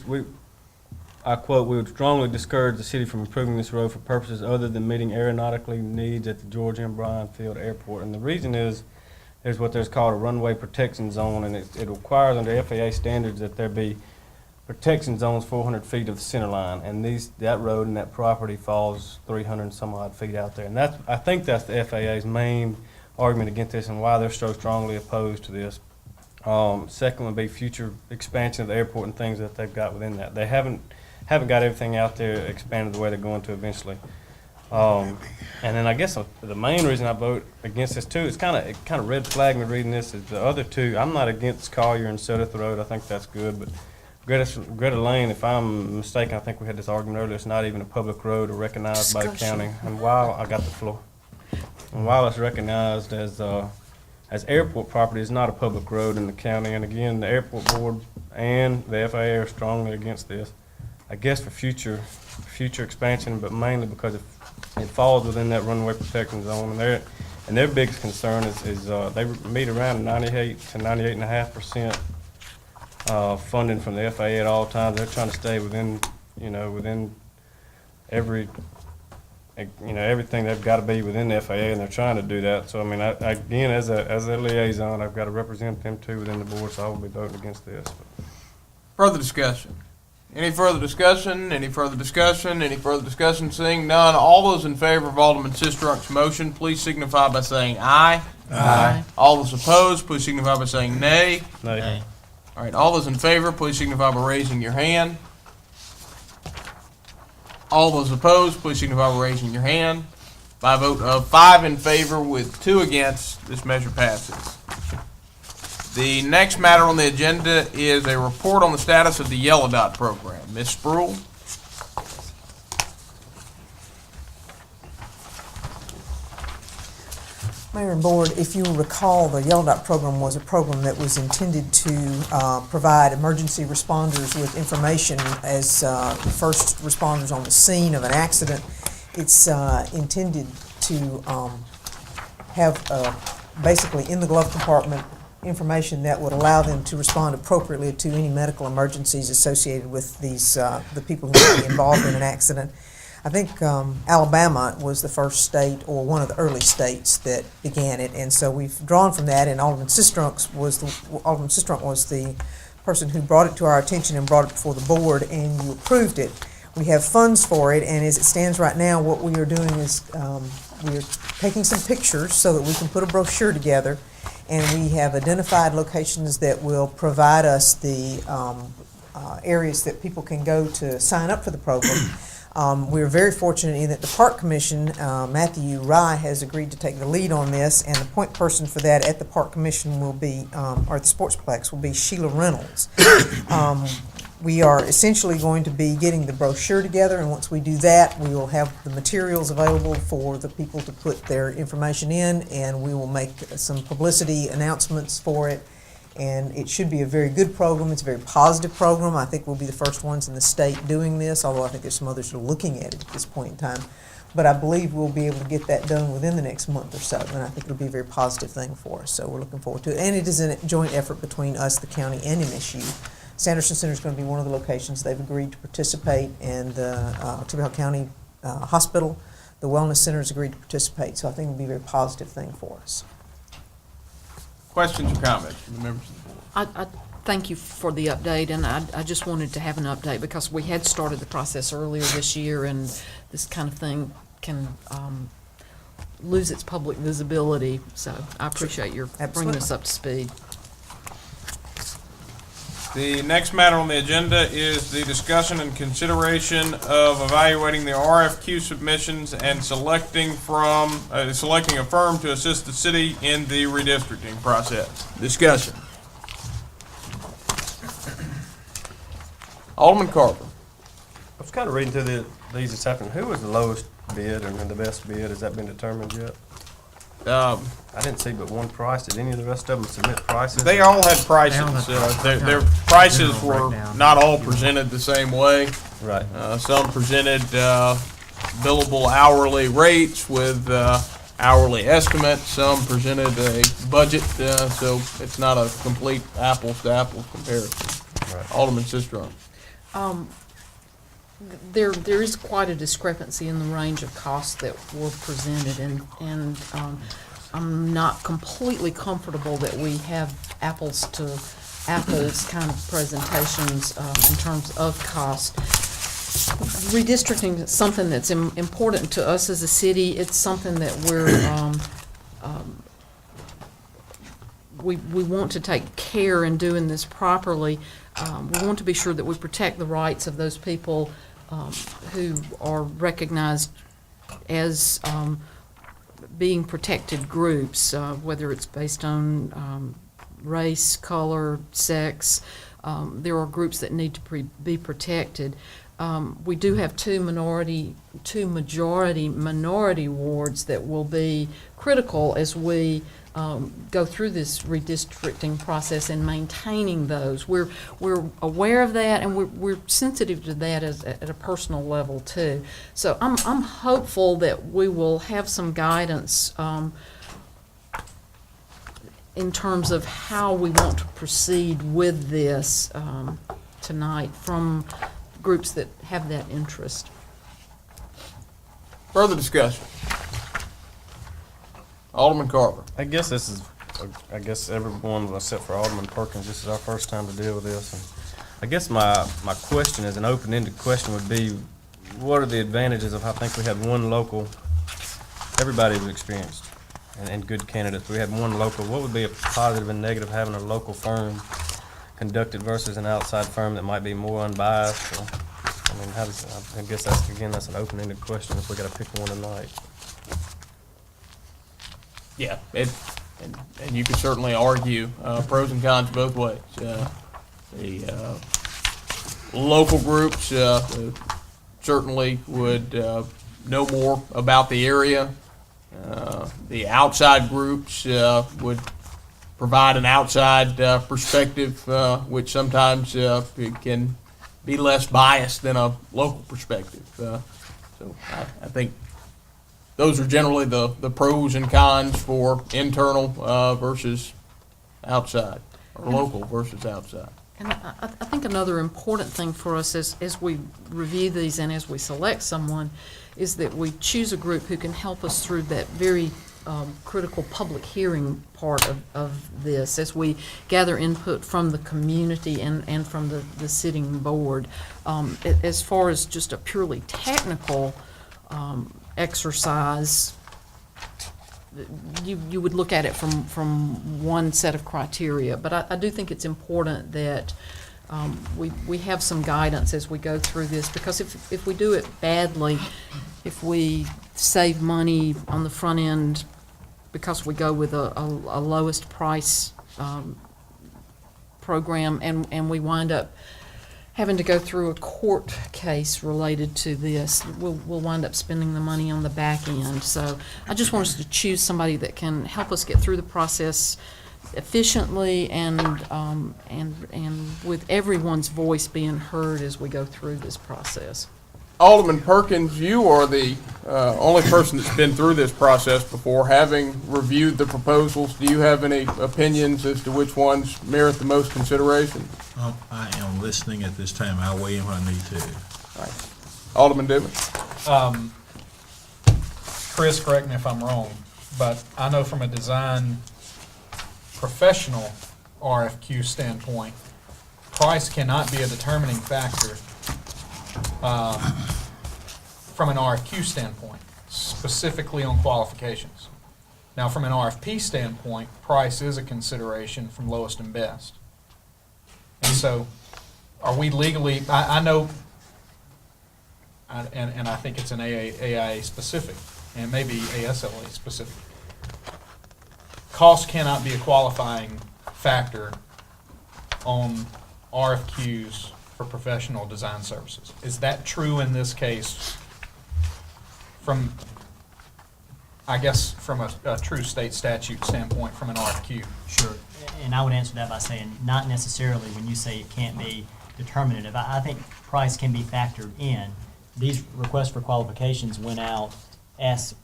I quote, "We would strongly discourage the city from improving this road for purposes other than meeting aeronautically needs at the George M. Bryan Field Airport." And the reason is, there's what there's called a runway protection zone, and it requires under FAA standards that there be protection zones 400 feet of the center line, and that road and that property falls 300 and some odd feet out there. And I think that's the FAA's main argument against this and why they're so strongly opposed to this. Second would be future expansion of the airport and things that they've got within that. They haven't got everything out there expanded the way they're going to eventually. And then I guess the main reason I vote against this too, it kind of red flagged me reading this, is the other two. I'm not against Collier and Sudeth Road. I think that's good, but Greta Lane, if I'm mistaken, I think we had this argument earlier, it's not even a public road or recognized by the county. And while I got the floor, and while it's recognized as airport property, it's not a public road in the county. And again, the airport board and the FAA are strongly against this. I guess for future expansion, but mainly because it falls within that runway protection zone. And their biggest concern is they meet around 98 to 98.5% funding from the FAA at all times. They're trying to stay within everything they've got to be within the FAA, and they're trying to do that. So I mean, again, as a liaison, I've got to represent them too within the board, so I will be voting against this. Further discussion? Any further discussion? Any further discussion? Any further discussion? Seeing none, all those in favor of Alderman Sistrunk's motion, please signify by saying aye. Aye. All those opposed, please signify by saying nay. Nay. All right, all those in favor, please signify by raising your hand. All those opposed, please signify by raising your hand. By a vote of 5 in favor with 2 against, this measure passes. The next matter on the agenda is a report on the status of the Yellow Dot program. Ms. Sproul? Mayor and Board, if you recall, the Yellow Dot program was a program that was intended to provide emergency responders with information as first responders on the scene of an accident. It's intended to have basically in the glove compartment information that would allow them to respond appropriately to any medical emergencies associated with these the people who might be involved in an accident. I think Alabama was the first state, or one of the early states, that began it, and so we've drawn from that. And Alderman Sistrunk was the person who brought it to our attention and brought it before the board, and you approved it. We have funds for it, and as it stands right now, what we are doing is we are taking some pictures so that we can put a brochure together, and we have identified locations that will provide us the areas that people can go to sign up for the program. We're very fortunate in that the Park Commission, Matthew Rye, has agreed to take the lead on this, and the point person for that at the Park Commission will be, or at the Sportsplex, will be Sheila Reynolds. We are essentially going to be getting the brochure together, and once we do that, we will have the materials available for the people to put their information in, and we will make some publicity announcements for it. And it should be a very good program. It's a very positive program. I think we'll be the first ones in the state doing this, although I think there's some others who are looking at it at this point in time. But I believe we'll be able to get that done within the next month or so, and I think it'll be a very positive thing for us. So we're looking forward to it. And it is a joint effort between us, the county, and MSU. Sanderson Center is going to be one of the locations. They've agreed to participate, and the Tippecanoe County Hospital, the Wellness Center, has agreed to participate. So I think it'll be a very positive thing for us. Questions or comments from the members? I thank you for the update, and I just wanted to have an update because we had started the process earlier this year, and this kind of thing can lose its public visibility. So I appreciate your bringing us up to speed. The next matter on the agenda is the discussion and consideration of evaluating the RFQ submissions and selecting a firm to assist the city in the redistricting process. Discussion. Alderman Carver. I was kind of reading through these this afternoon. Who was the lowest bid and the best bid? Has that been determined yet? I didn't see but one price. Did any of the rest of them submit prices? They all had prices. Their prices were not all presented the same way. Right. Some presented billable hourly rates with hourly estimates. Some presented a budget, so it's not a complete apples to apples comparison. Right. Alderman Sistrunk. There is quite a discrepancy in the range of costs that were presented, and I'm not completely comfortable that we have apples to apples kind of presentations in terms of cost. Redistricting is something that's important to us as a city. It's something that we want to take care in doing this properly. We want to be sure that we protect the rights of those people who are recognized as being protected groups, whether it's based on race, color, sex. There are groups that need to be protected. We do have two majority minority wards that will be critical as we go through this redistricting process and maintaining those. We're aware of that, and we're sensitive to that at a personal level too. So I'm hopeful that we will have some guidance in terms of how we want to proceed with this tonight from groups that have that interest. Further discussion. Alderman Carver. I guess this is, I guess everyone except for Alderman Perkins, this is our first time to deal with this. And I guess my question is an open-ended question would be, what are the advantages of, I think we have one local, everybody was experienced and good candidates. We have one local. What would be a positive and negative having a local firm conducted versus an outside firm that might be more unbiased? Or, I mean, I guess that's an open-ended question if we got to pick one tonight. Yeah, and you could certainly argue pros and cons both ways. The local groups certainly would know more about the area, The outside groups would provide an outside perspective, which sometimes it can be less biased than a local perspective. So I think those are generally the pros and cons for internal versus outside, or local versus outside. And I think another important thing for us as we review these and as we select someone is that we choose a group who can help us through that very critical public hearing part of this as we gather input from the community and from the sitting board. As far as just a purely technical exercise, you would look at it from one set of criteria, but I do think it's important that we have some guidance as we go through this, because if we do it badly, if we save money on the front end because we go with a lowest price program and we wind up having to go through a court case related to this, we'll wind up spending the money on the back end. So I just want us to choose somebody that can help us get through the process efficiently and with everyone's voice being heard as we go through this process. Alderman Perkins, you are the only person that's been through this process before. Having reviewed the proposals, do you have any opinions as to which ones merit the most consideration? I am listening at this time. I'll weigh in when I need to. Right. Alderman Dibble. Chris, correct me if I'm wrong, but I know from a design professional RFQ standpoint, price cannot be a determining factor from an RFQ standpoint, specifically on qualifications. Now, from an RFP standpoint, price is a consideration from lowest and best. And so, are we legally, I know, and I think it's an AIA specific, and it may be ASLA specific. Cost cannot be a qualifying factor on RFQs for professional design services. Is that true in this case from, I guess, from a true state statute standpoint from an RFQ? Sure. And I would answer that by saying not necessarily when you say it can't be determinative. I think price can be factored in. These requests for qualifications went out as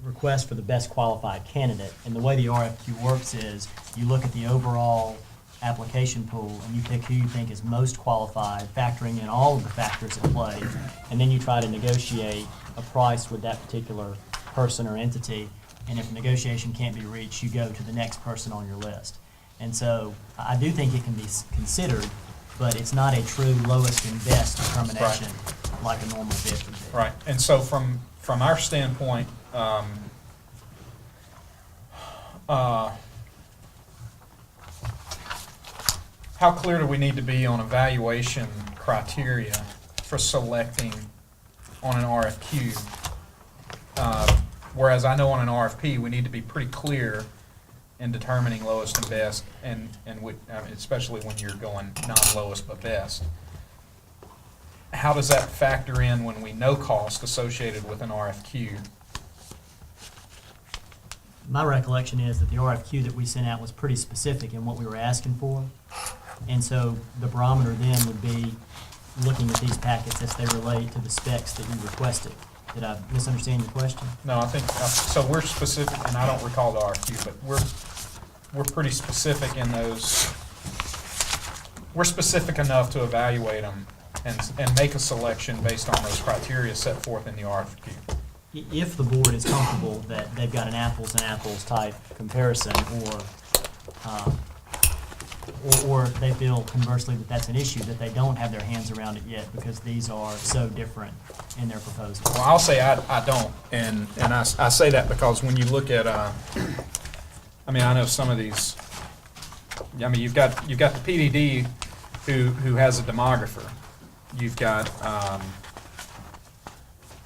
requests for the best qualified candidate. And the way the RFQ works is you look at the overall application pool and you pick who you think is most qualified, factoring in all of the factors at play, and then you try to negotiate a price with that particular person or entity. And if a negotiation can't be reached, you go to the next person on your list. And so I do think it can be considered, but it's not a true lowest and best determination like a normal bid would be. Right. And so from our standpoint, how clear do we need to be on evaluation criteria for selecting on an RFQ? Whereas I know on an RFP, we need to be pretty clear in determining lowest and best, and especially when you're going non-lowest but best. How does that factor in when we know cost associated with an RFQ? My recollection is that the RFQ that we sent out was pretty specific in what we were asking for. And so the barometer then would be looking at these packets as they relate to the specs that you requested. Did I misunderstand your question? No, I think, so we're specific, and I don't recall the RFQ, but we're pretty specific in those. We're specific enough to evaluate them and make a selection based on those criteria set forth in the RFQ. If the board is comfortable that they've got an apples and apples type comparison, or they feel conversely that that's an issue, that they don't have their hands around it yet because these are so different in their proposals. Well, I'll say I don't, and I say that because when you look at, I know some of these, you've got the PDD who has a demographer. You've got,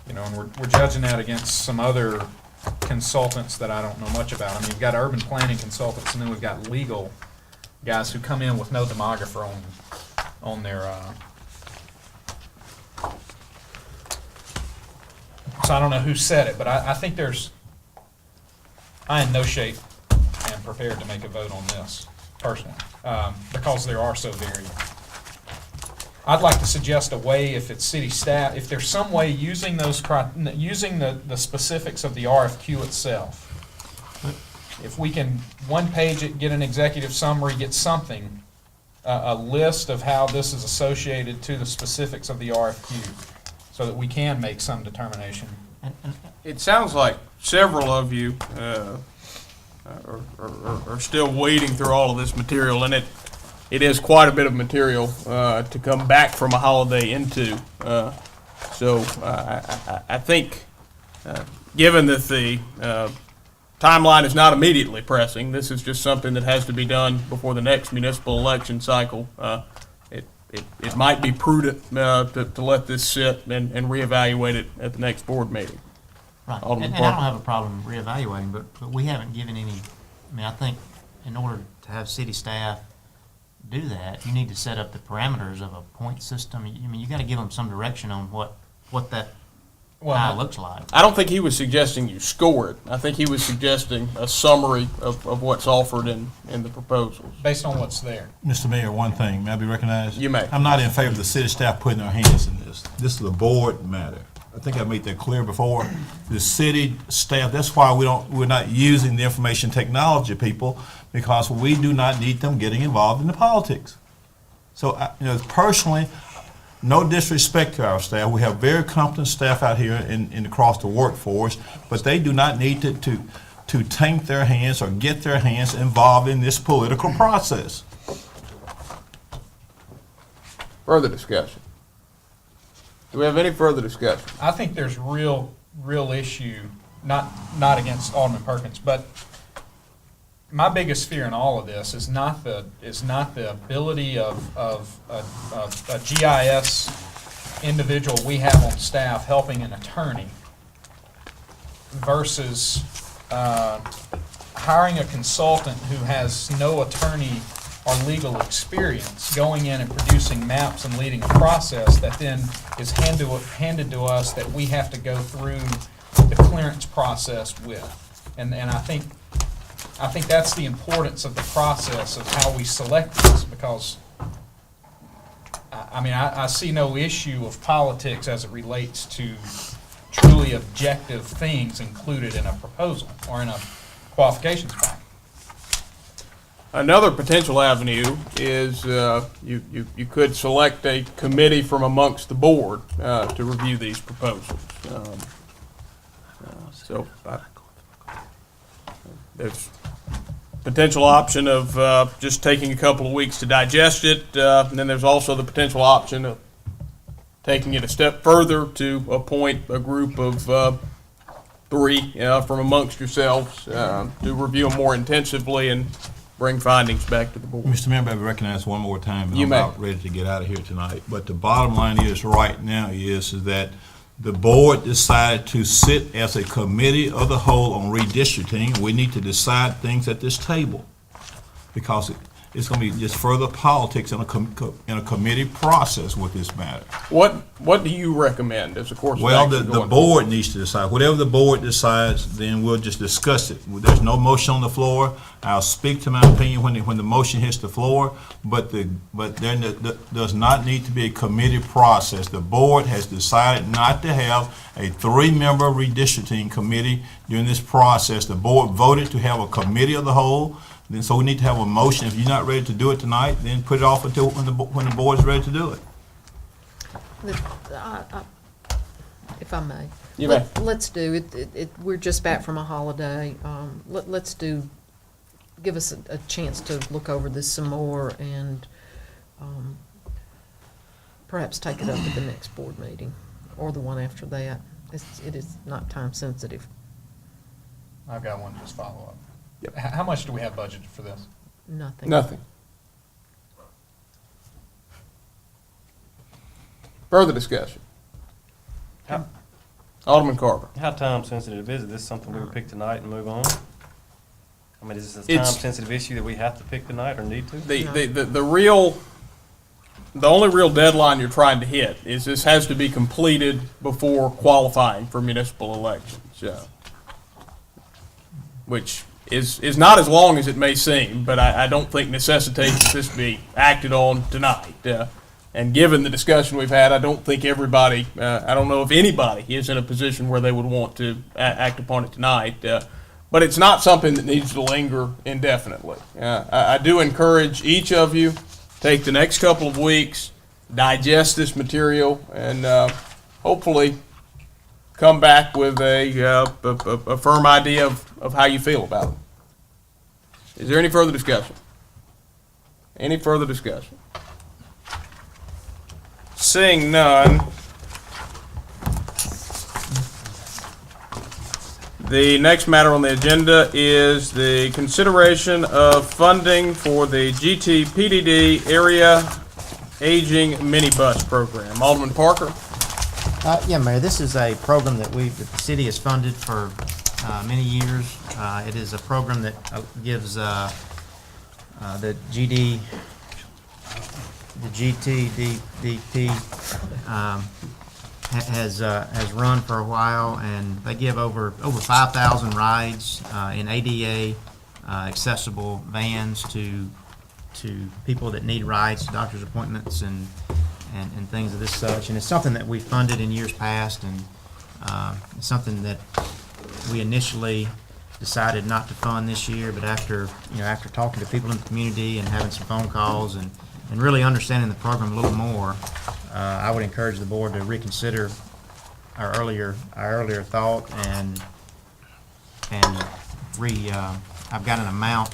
and we're judging that against some other consultants that I don't know much about. You've got urban planning consultants, and then we've got legal guys who come in with no demographer on their. So I don't know who said it, but I think there's I in no shape am prepared to make a vote on this personally, because there are so varied. I'd like to suggest a way, if it's city staff, if there's some way using using the specifics of the RFQ itself. If we can one-page it, get an executive summary, get something, a list of how this is associated to the specifics of the RFQ, so that we can make some determination. It sounds like several of you are still wading through all of this material, and it is quite a bit of material to come back from a holiday into. So I think, given that the timeline is not immediately pressing, this is just something that has to be done before the next municipal election cycle. It might be prudent to let this sit and reevaluate it at the next board meeting. Right, Alderman and I Parker. don't have a problem reevaluating, but we haven't given any, I mean, I think in order to have city staff do that, you need to set up the parameters of a point system. I mean, you gotta give them some direction on what that pie looks like. I don't think he was suggesting you score it. I think he was suggesting a summary of what's offered in the proposals. Based on what's there. Mr. Mayor, one thing, may I be recognized? You may. I'm not in favor of the city staff putting their hands in this. This is a board matter. I think I made that clear before. The city staff, that's why we're not using the information technology people, because we do not need them getting involved in the politics. So, personally, no disrespect to our staff. We have very competent staff out here in across the workforce, but they do not need to taint their hands or get their hands involved in this political process. Further discussion. Do we have any further discussion? I think there's real issue, not against Alderman Perkins, but my biggest fear in all of this is not the ability of a GIS individual we have on staff helping an attorney versus hiring a consultant who has no attorney or legal experience, going in and producing maps and leading a process that then is handed to us that we have to go through the clearance process with. And I think that's the importance of the process of how we select this, because I see no issue of politics as it relates to truly objective things included in a proposal or in a qualifications package. Another potential avenue is you could select a committee from amongst the board to review these proposals. There's potential option of just taking a couple of weeks to digest it, and then there's also the potential option of taking it a step further to appoint a group of three from amongst yourselves to review them more intensively and bring findings back to the board. Mr. Mayor, may I be recognized one more time? And You I'm may. about ready to get out of here tonight. But the bottom line is, right now, is that the board decided to sit as a committee of the whole on redistricting. We need to decide things at this table, because it's going to be just further politics in a committee process with this matter. What do you recommend as a course of Well, action the going board needs to decide. Whatever the board decides, then we'll just discuss it. There's no motion on the floor. I'll speak to my opinion when the motion hits the floor, but there does not need to be a committee process. The board has decided not to have a 3-member redistricting committee during this process. The board voted to have a committee of the whole. Then, so we need to have a motion. If you're not ready to do it tonight, then put it off until when the board is ready to do it. If I may. You may. Let's do it. We're just back from a holiday. Let's give us a chance to look over this some more and perhaps take it up at the next board meeting or the one after that. It is not time sensitive. I've got one just follow up. Yep. How much do we have budgeted for this? Nothing. Nothing. Further discussion. Alderman Carver. How time sensitive is it? This something we would pick tonight and move on? I mean, is this a It's- time sensitive issue that we have to pick tonight or need to? The only real deadline you're trying to hit is this has to be completed before qualifying for municipal elections. which is not as long as it may seem, but I don't think necessitates that this be acted on tonight. And given the discussion we've had, I don't think everybody, I don't know if anybody is in a position where they would want to act upon it tonight. But it's not something that needs to linger indefinitely. I do encourage each of you, take the next couple of weeks, digest this material, and hopefully come back with a firm idea of how you feel about it. Is there any further discussion? Any further discussion? Seeing none, the next matter on the agenda is the consideration of funding for the GTPDD Area Aging Minibus Program. Alderman Parker? Yeah, Mayor, this is a program that the city has funded for many years. It is a program that gives the GTDP has run for a while, and they give over 5,000 rides in ADA accessible vans to people that need rides to doctor's appointments and things of this such. And it's something that we funded in years past, and it's something that we initially decided not to fund this year, but after talking to people in the community and having some phone calls and really understanding the program a little more, I would encourage the board to reconsider our earlier thought and I've got an amount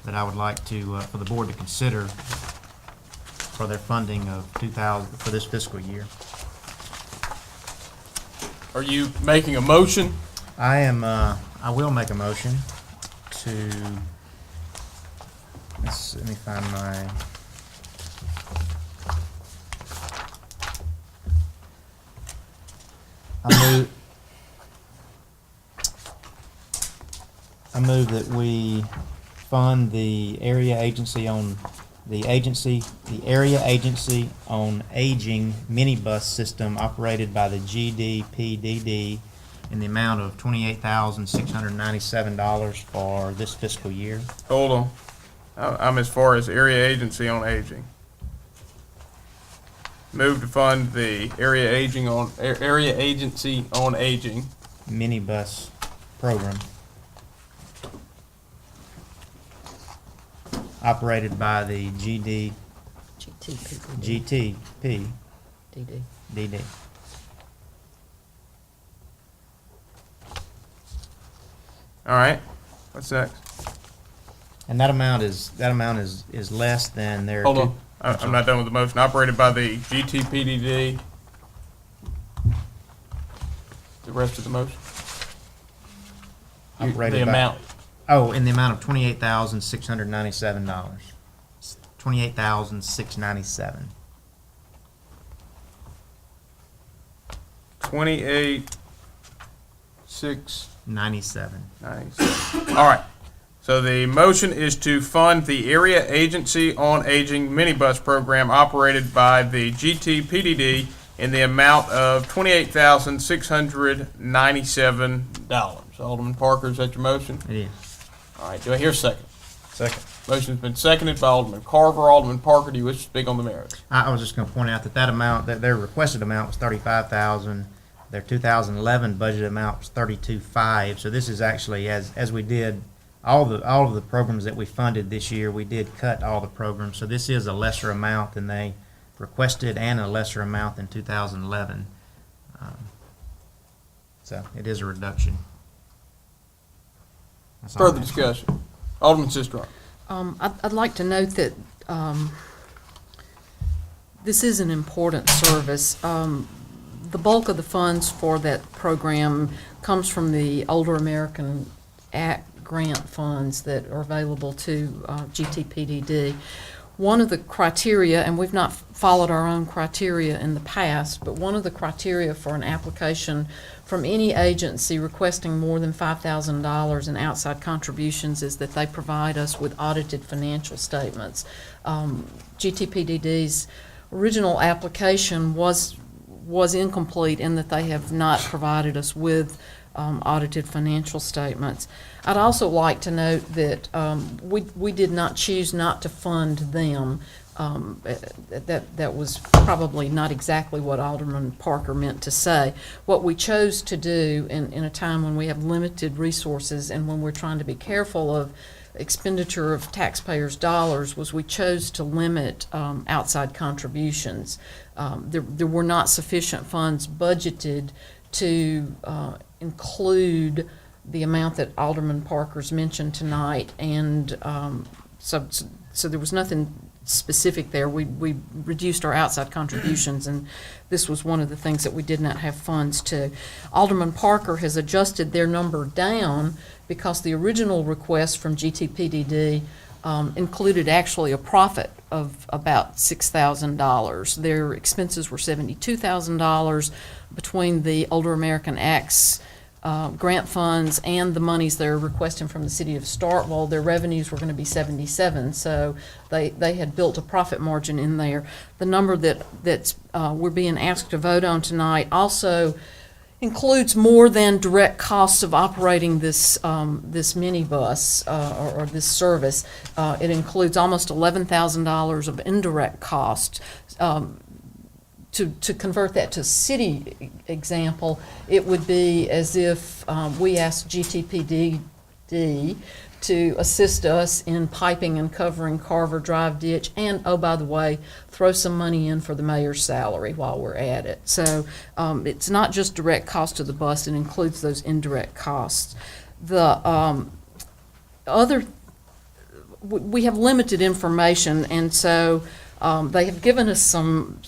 that I would like to for the board to consider for their funding of 2000 for this fiscal year. Are you making a motion? I am. I will make a motion to. Let me find my. I move that we fund the area agency on the area agency on aging minibus system operated by the GDPDD in the amount of $28,697 for this fiscal year. Hold on. I'm as far as area agency on aging. Move to fund the area agency on aging minibus program operated by the GTPDD. All right. What's next? And that amount is less than their. Hold on. I'm not done with the motion. Operated by the GTPDD. The rest of the motion? Operated the by- amount. Oh, in the amount of $28,697. $28,697. 28,697. 97. All right. So the motion is to fund the Area Agency on Aging minibus program operated by the GTPDD in the amount of $28,697. Alderman Parker, is that your motion? It is. All right. Do I hear a second? Second. Motion's been seconded by Alderman Carver. Alderman Parker, do you wish to speak on the merits? I was just going to point out that amount, that their requested amount was $35,000. Their 2011 budget amount was $32,500. So this is actually, as we did all of the programs that we funded this year, we did cut all the programs. So this is a lesser amount than they requested and a lesser amount than 2011. So it is a reduction. That's all Further I have. discussion. Alderman Sistrunk. I'd like to note that this is an important service. The bulk of the funds for that program comes from the Older American Act grant funds that are available to GTPDD. One of the criteria, and we've not followed our own criteria in the past, but one of the criteria for an application from any agency requesting more than $5,000 in outside contributions is that they provide us with audited financial statements. GTPDD's original application was was incomplete in that they have not provided us with audited financial statements. I'd also like to note that we did not choose not to fund them. That was probably not exactly what Alderman Parker meant to say. What we chose to do in a time when we have limited resources and when we're trying to be careful of expenditure of taxpayers' dollars was we chose to limit outside contributions. There were not sufficient funds budgeted to include the amount that Alderman Parker's mentioned tonight, and so there was nothing specific there. We reduced our outside contributions, and this was one of the things that we did not have funds to. Alderman Parker has adjusted their number down because the original request from GTPDD included actually a profit of about $6,000. Their expenses were $72,000 between the Older American Acts grant funds and the monies they're requesting from the city of Starkville. Their revenues were going to be 77, so they had built a profit margin in there. The number that's we're being asked to vote on tonight also includes more than direct costs of operating this this minibus or this service. It includes almost $11,000 of indirect costs. To convert that to city example, it would be as if we asked GTPD to assist us in piping and covering Carver Drive ditch, and, oh, by the way, throw some money in for the mayor's salary while we're at it. So it's not just direct cost to the bus, it includes those indirect costs. The we have limited information, and so they have given us some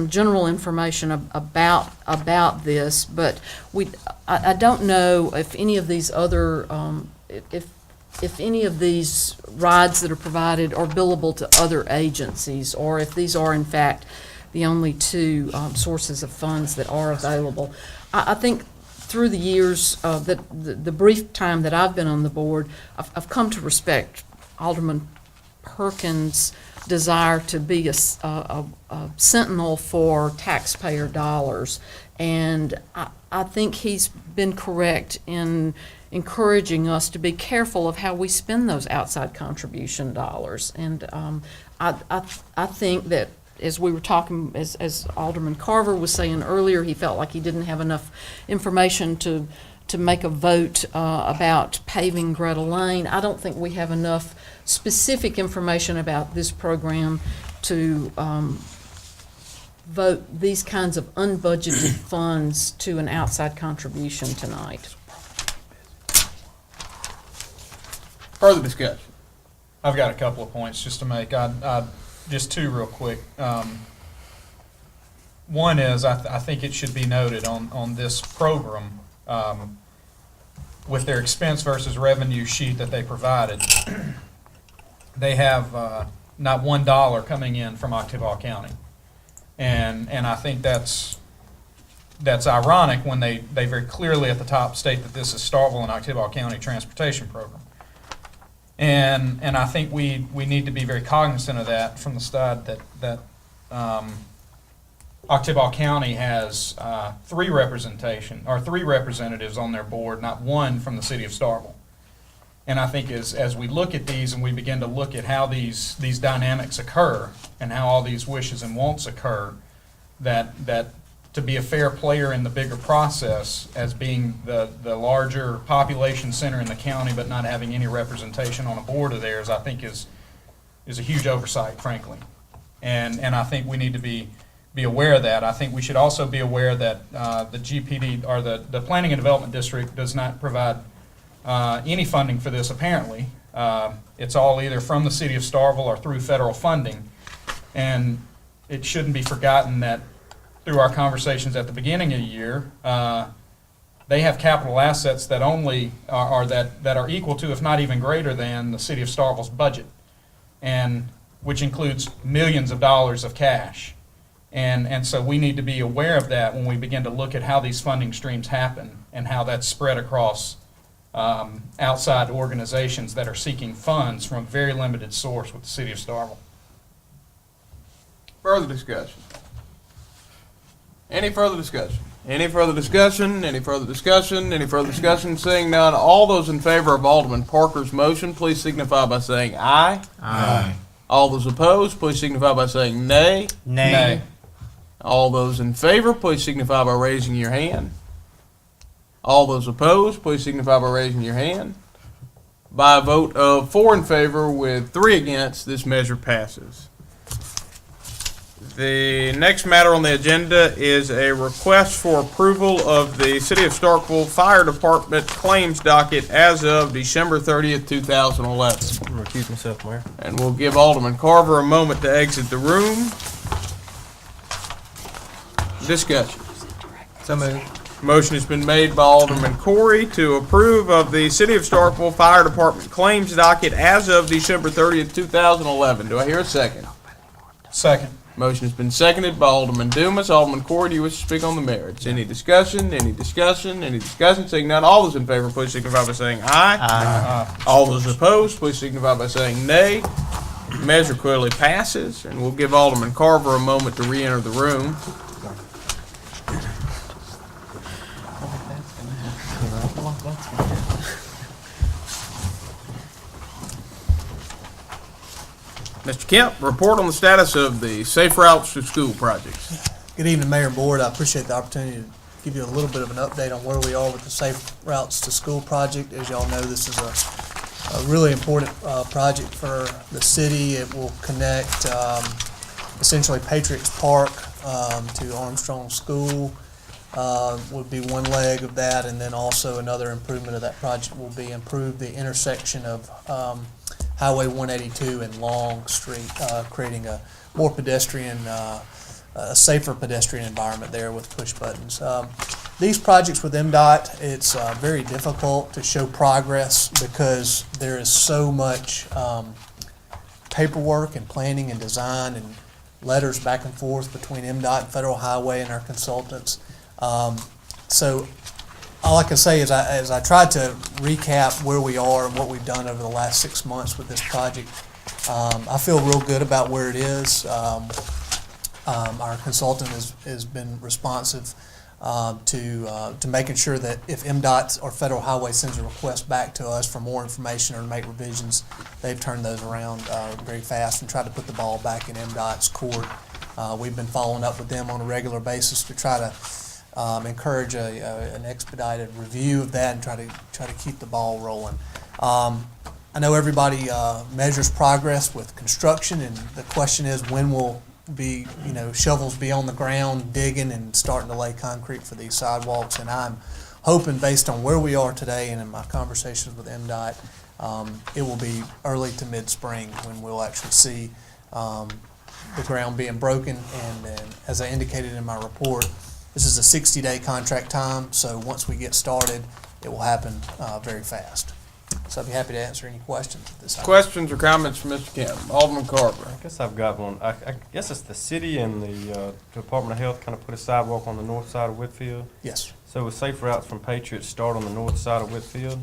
general information about this, but I don't know if any of these other if any of these rides that are provided are billable to other agencies, or if these are in fact the only two sources of funds that are available. I think through the years, that the brief time that I've been on the board, I've come to respect Alderman Perkins' desire to be a sentinel for taxpayer dollars, and I think he's been correct in encouraging us to be careful of how we spend those outside contribution dollars. And I think that as we were talking, as Alderman Carver was saying earlier, he felt like he didn't have enough information to make a vote about paving Greta Lane. I don't think we have enough specific information about this program to vote these kinds of unbudgeted funds to an outside contribution tonight. Further discussion. I've got a couple of points just to make. Just two real quick. One is I think it should be noted on this program, with their expense versus revenue sheet that they provided, they have not $1 coming in from Oktibbeha County. And I think that's ironic when they very clearly at the top state that this is Starkville and Oktibbeha County Transportation Program. And I think we need to be very cognizant of that from the side that Oktibbeha County has three representatives on their board, not one from the city of Starkville. And I think as we look at these and we begin to look at how these dynamics occur and how all these wishes and wants occur, that to be a fair player in the bigger process as being the larger population center in the county but not having any representation on a board of theirs, I think is a huge oversight, frankly. And I think we need to be aware of that. I think we should also be aware that the GPD, or the Planning and Development District, does not provide any funding for this, apparently. It's all either from the city of Starkville or through federal funding. And it shouldn't be forgotten that through our conversations at the beginning of the year, they have capital assets that only that are equal to, if not even greater than, the city of Starkville's budget, and which includes millions of dollars of cash. And so we need to be aware of that when we begin to look at how these funding streams happen and how that's spread across outside organizations that are seeking funds from a very limited source with the city of Starkville. Further discussion. Any further discussion? Any further discussion? Any further discussion? Any further discussion? Seeing none, all those in favor of Alderman Parker's motion, please signify by saying aye. Aye. All those opposed, please signify by saying nay. Nay. All those in favor, please signify by raising your hand. All those opposed, please signify by raising your hand. By a vote of 4 in favor with 3 against, this measure passes. The next matter on the agenda is a request for approval of the City of Starkville Fire Department claims docket as of December 30th, 2011. I'm gonna recuse myself, Mayor. And we'll give Alderman Carver a moment to exit the room. Discussion. So moved. Motion has been made by Alderman Corey to approve of the City of Starkville Fire Department claims docket as of December 30th, 2011. Do I hear a second? Second. Motion has been seconded by Alderman Dumas. Alderman Corey, do you wish to speak on the merits? Any discussion? Any discussion? Any discussion? Seeing none, all those in favor, please signify by saying aye. Aye. All those opposed, please signify by saying nay. Measure clearly passes, and we'll give Alderman Carver a moment to re-enter the room. Mr. Kemp, report on the status of the Safe Routes to School projects. Good evening, Mayor and Board. I appreciate the opportunity to give you a little bit of an update on where we are with the Safe Routes to School project. As y'all know, this is a really important project for the city. It will connect essentially Patriots Park to Armstrong School. Would be one leg of that, and then also another improvement of that project will be improve the intersection of Highway 182 and Long Street, creating a more pedestrian, a safer pedestrian environment there with push buttons. These projects with MDOT, it's very difficult to show progress because there is so much paperwork and planning and design and letters back and forth between MDOT and Federal Highway and our consultants. So all I can say is as I tried to recap where we are and what we've done over the last 6 months with this project, I feel real good about where it is. Our consultant has been responsive to making sure that if MDOT or Federal Highway sends a request back to us for more information or to make revisions, they've turned those around very fast and tried to put the ball back in MDOT's court. We've been following up with them on a regular basis to try to encourage an expedited review of that and try to keep the ball rolling. I know everybody measures progress with construction, and the question is when will shovels be on the ground digging and starting to lay concrete for these sidewalks. And I'm hoping, based on where we are today and in my conversations with MDOT, it will be early to mid-spring when we'll actually see the ground being broken. And as I indicated in my report, this is a 60-day contract time, so once we get started, it will happen very fast. So I'd be happy to answer any questions at this time. Questions or comments from Mr. Kemp? Alderman Carver. I guess I've got one. I guess it's the city and the Department of Health kind of put a sidewalk on the north side of Whitfield. Yes. So with Safe Routes from Patriots start on the north side of Whitfield?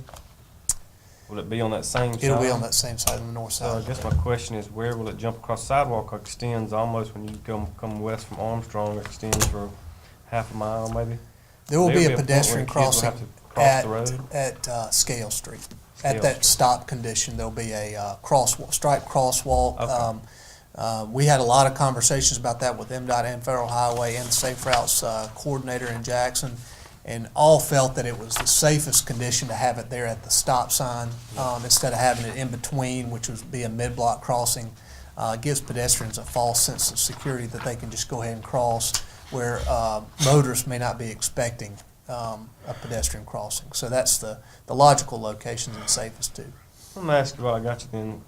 Will it be on that same side? It'll be on that same side, on the north So side. I guess my question is, where will it jump across sidewalk? Or extends almost when you come west from Armstrong, it extends for half a mile maybe? There will be There'll a point pedestrian where kids will crossing have to cross the road? at Scale Street. Scale At that Street. stop condition, there'll be a striped crosswalk. Okay. We had a lot of conversations about that with MDOT and Federal Highway and Safe Routes coordinator in Jackson, and all felt that it was the safest condition to have it there at the stop sign instead of having it in between, which would be a mid-block crossing. Gives pedestrians a false sense of security that they can just go ahead and cross where motorists may not be expecting a pedestrian crossing. So that's the logical location and safest too. Let me ask you while I got you then.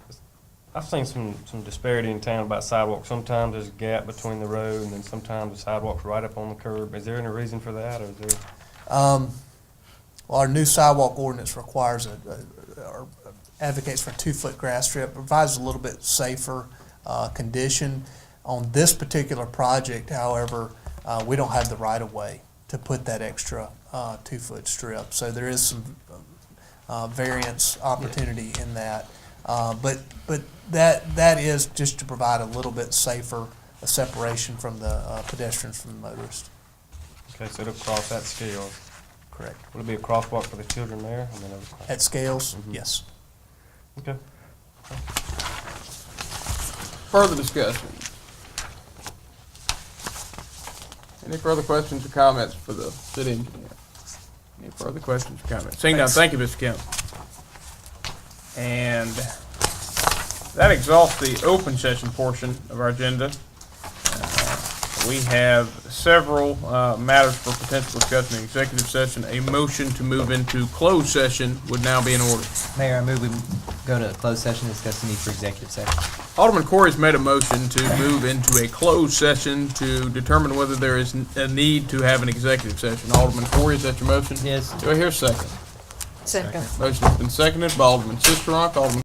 I've seen some disparity in town about sidewalks. Sometimes there's a gap between the road, and then sometimes the sidewalk's right up on the curb. Is there any reason for that, or is there? Well, our new sidewalk ordinance requires or advocates for a 2-foot grass strip, provides a little bit safer condition. On this particular project, however, we don't have the right of way to put that extra 2-foot strip. So there is some variance opportunity in that. But that is just to provide a little bit safer separation from the pedestrians from the motorists. Okay, so it'll cross at scale. Correct. Will it be a crosswalk for the children there? I mean, it'll cross- At Scales, yes. Okay. Further discussion? Any further questions or comments for the city engineer? Any further questions or comments? Seeing none, thank you, Mr. Kemp. And that exhausts the open session portion of our agenda. We have several matters for potential discussion in executive session. A motion to move into closed session would now be in order. Mayor, I move we go to closed session to discuss the need for executive session. Alderman Corey's made a motion to move into a closed session to determine whether there is a need to have an executive session. Alderman Corey, is that your motion? Yes. Do I hear a second? Second. Motion has been seconded by Alderman Sistrunk. Alderman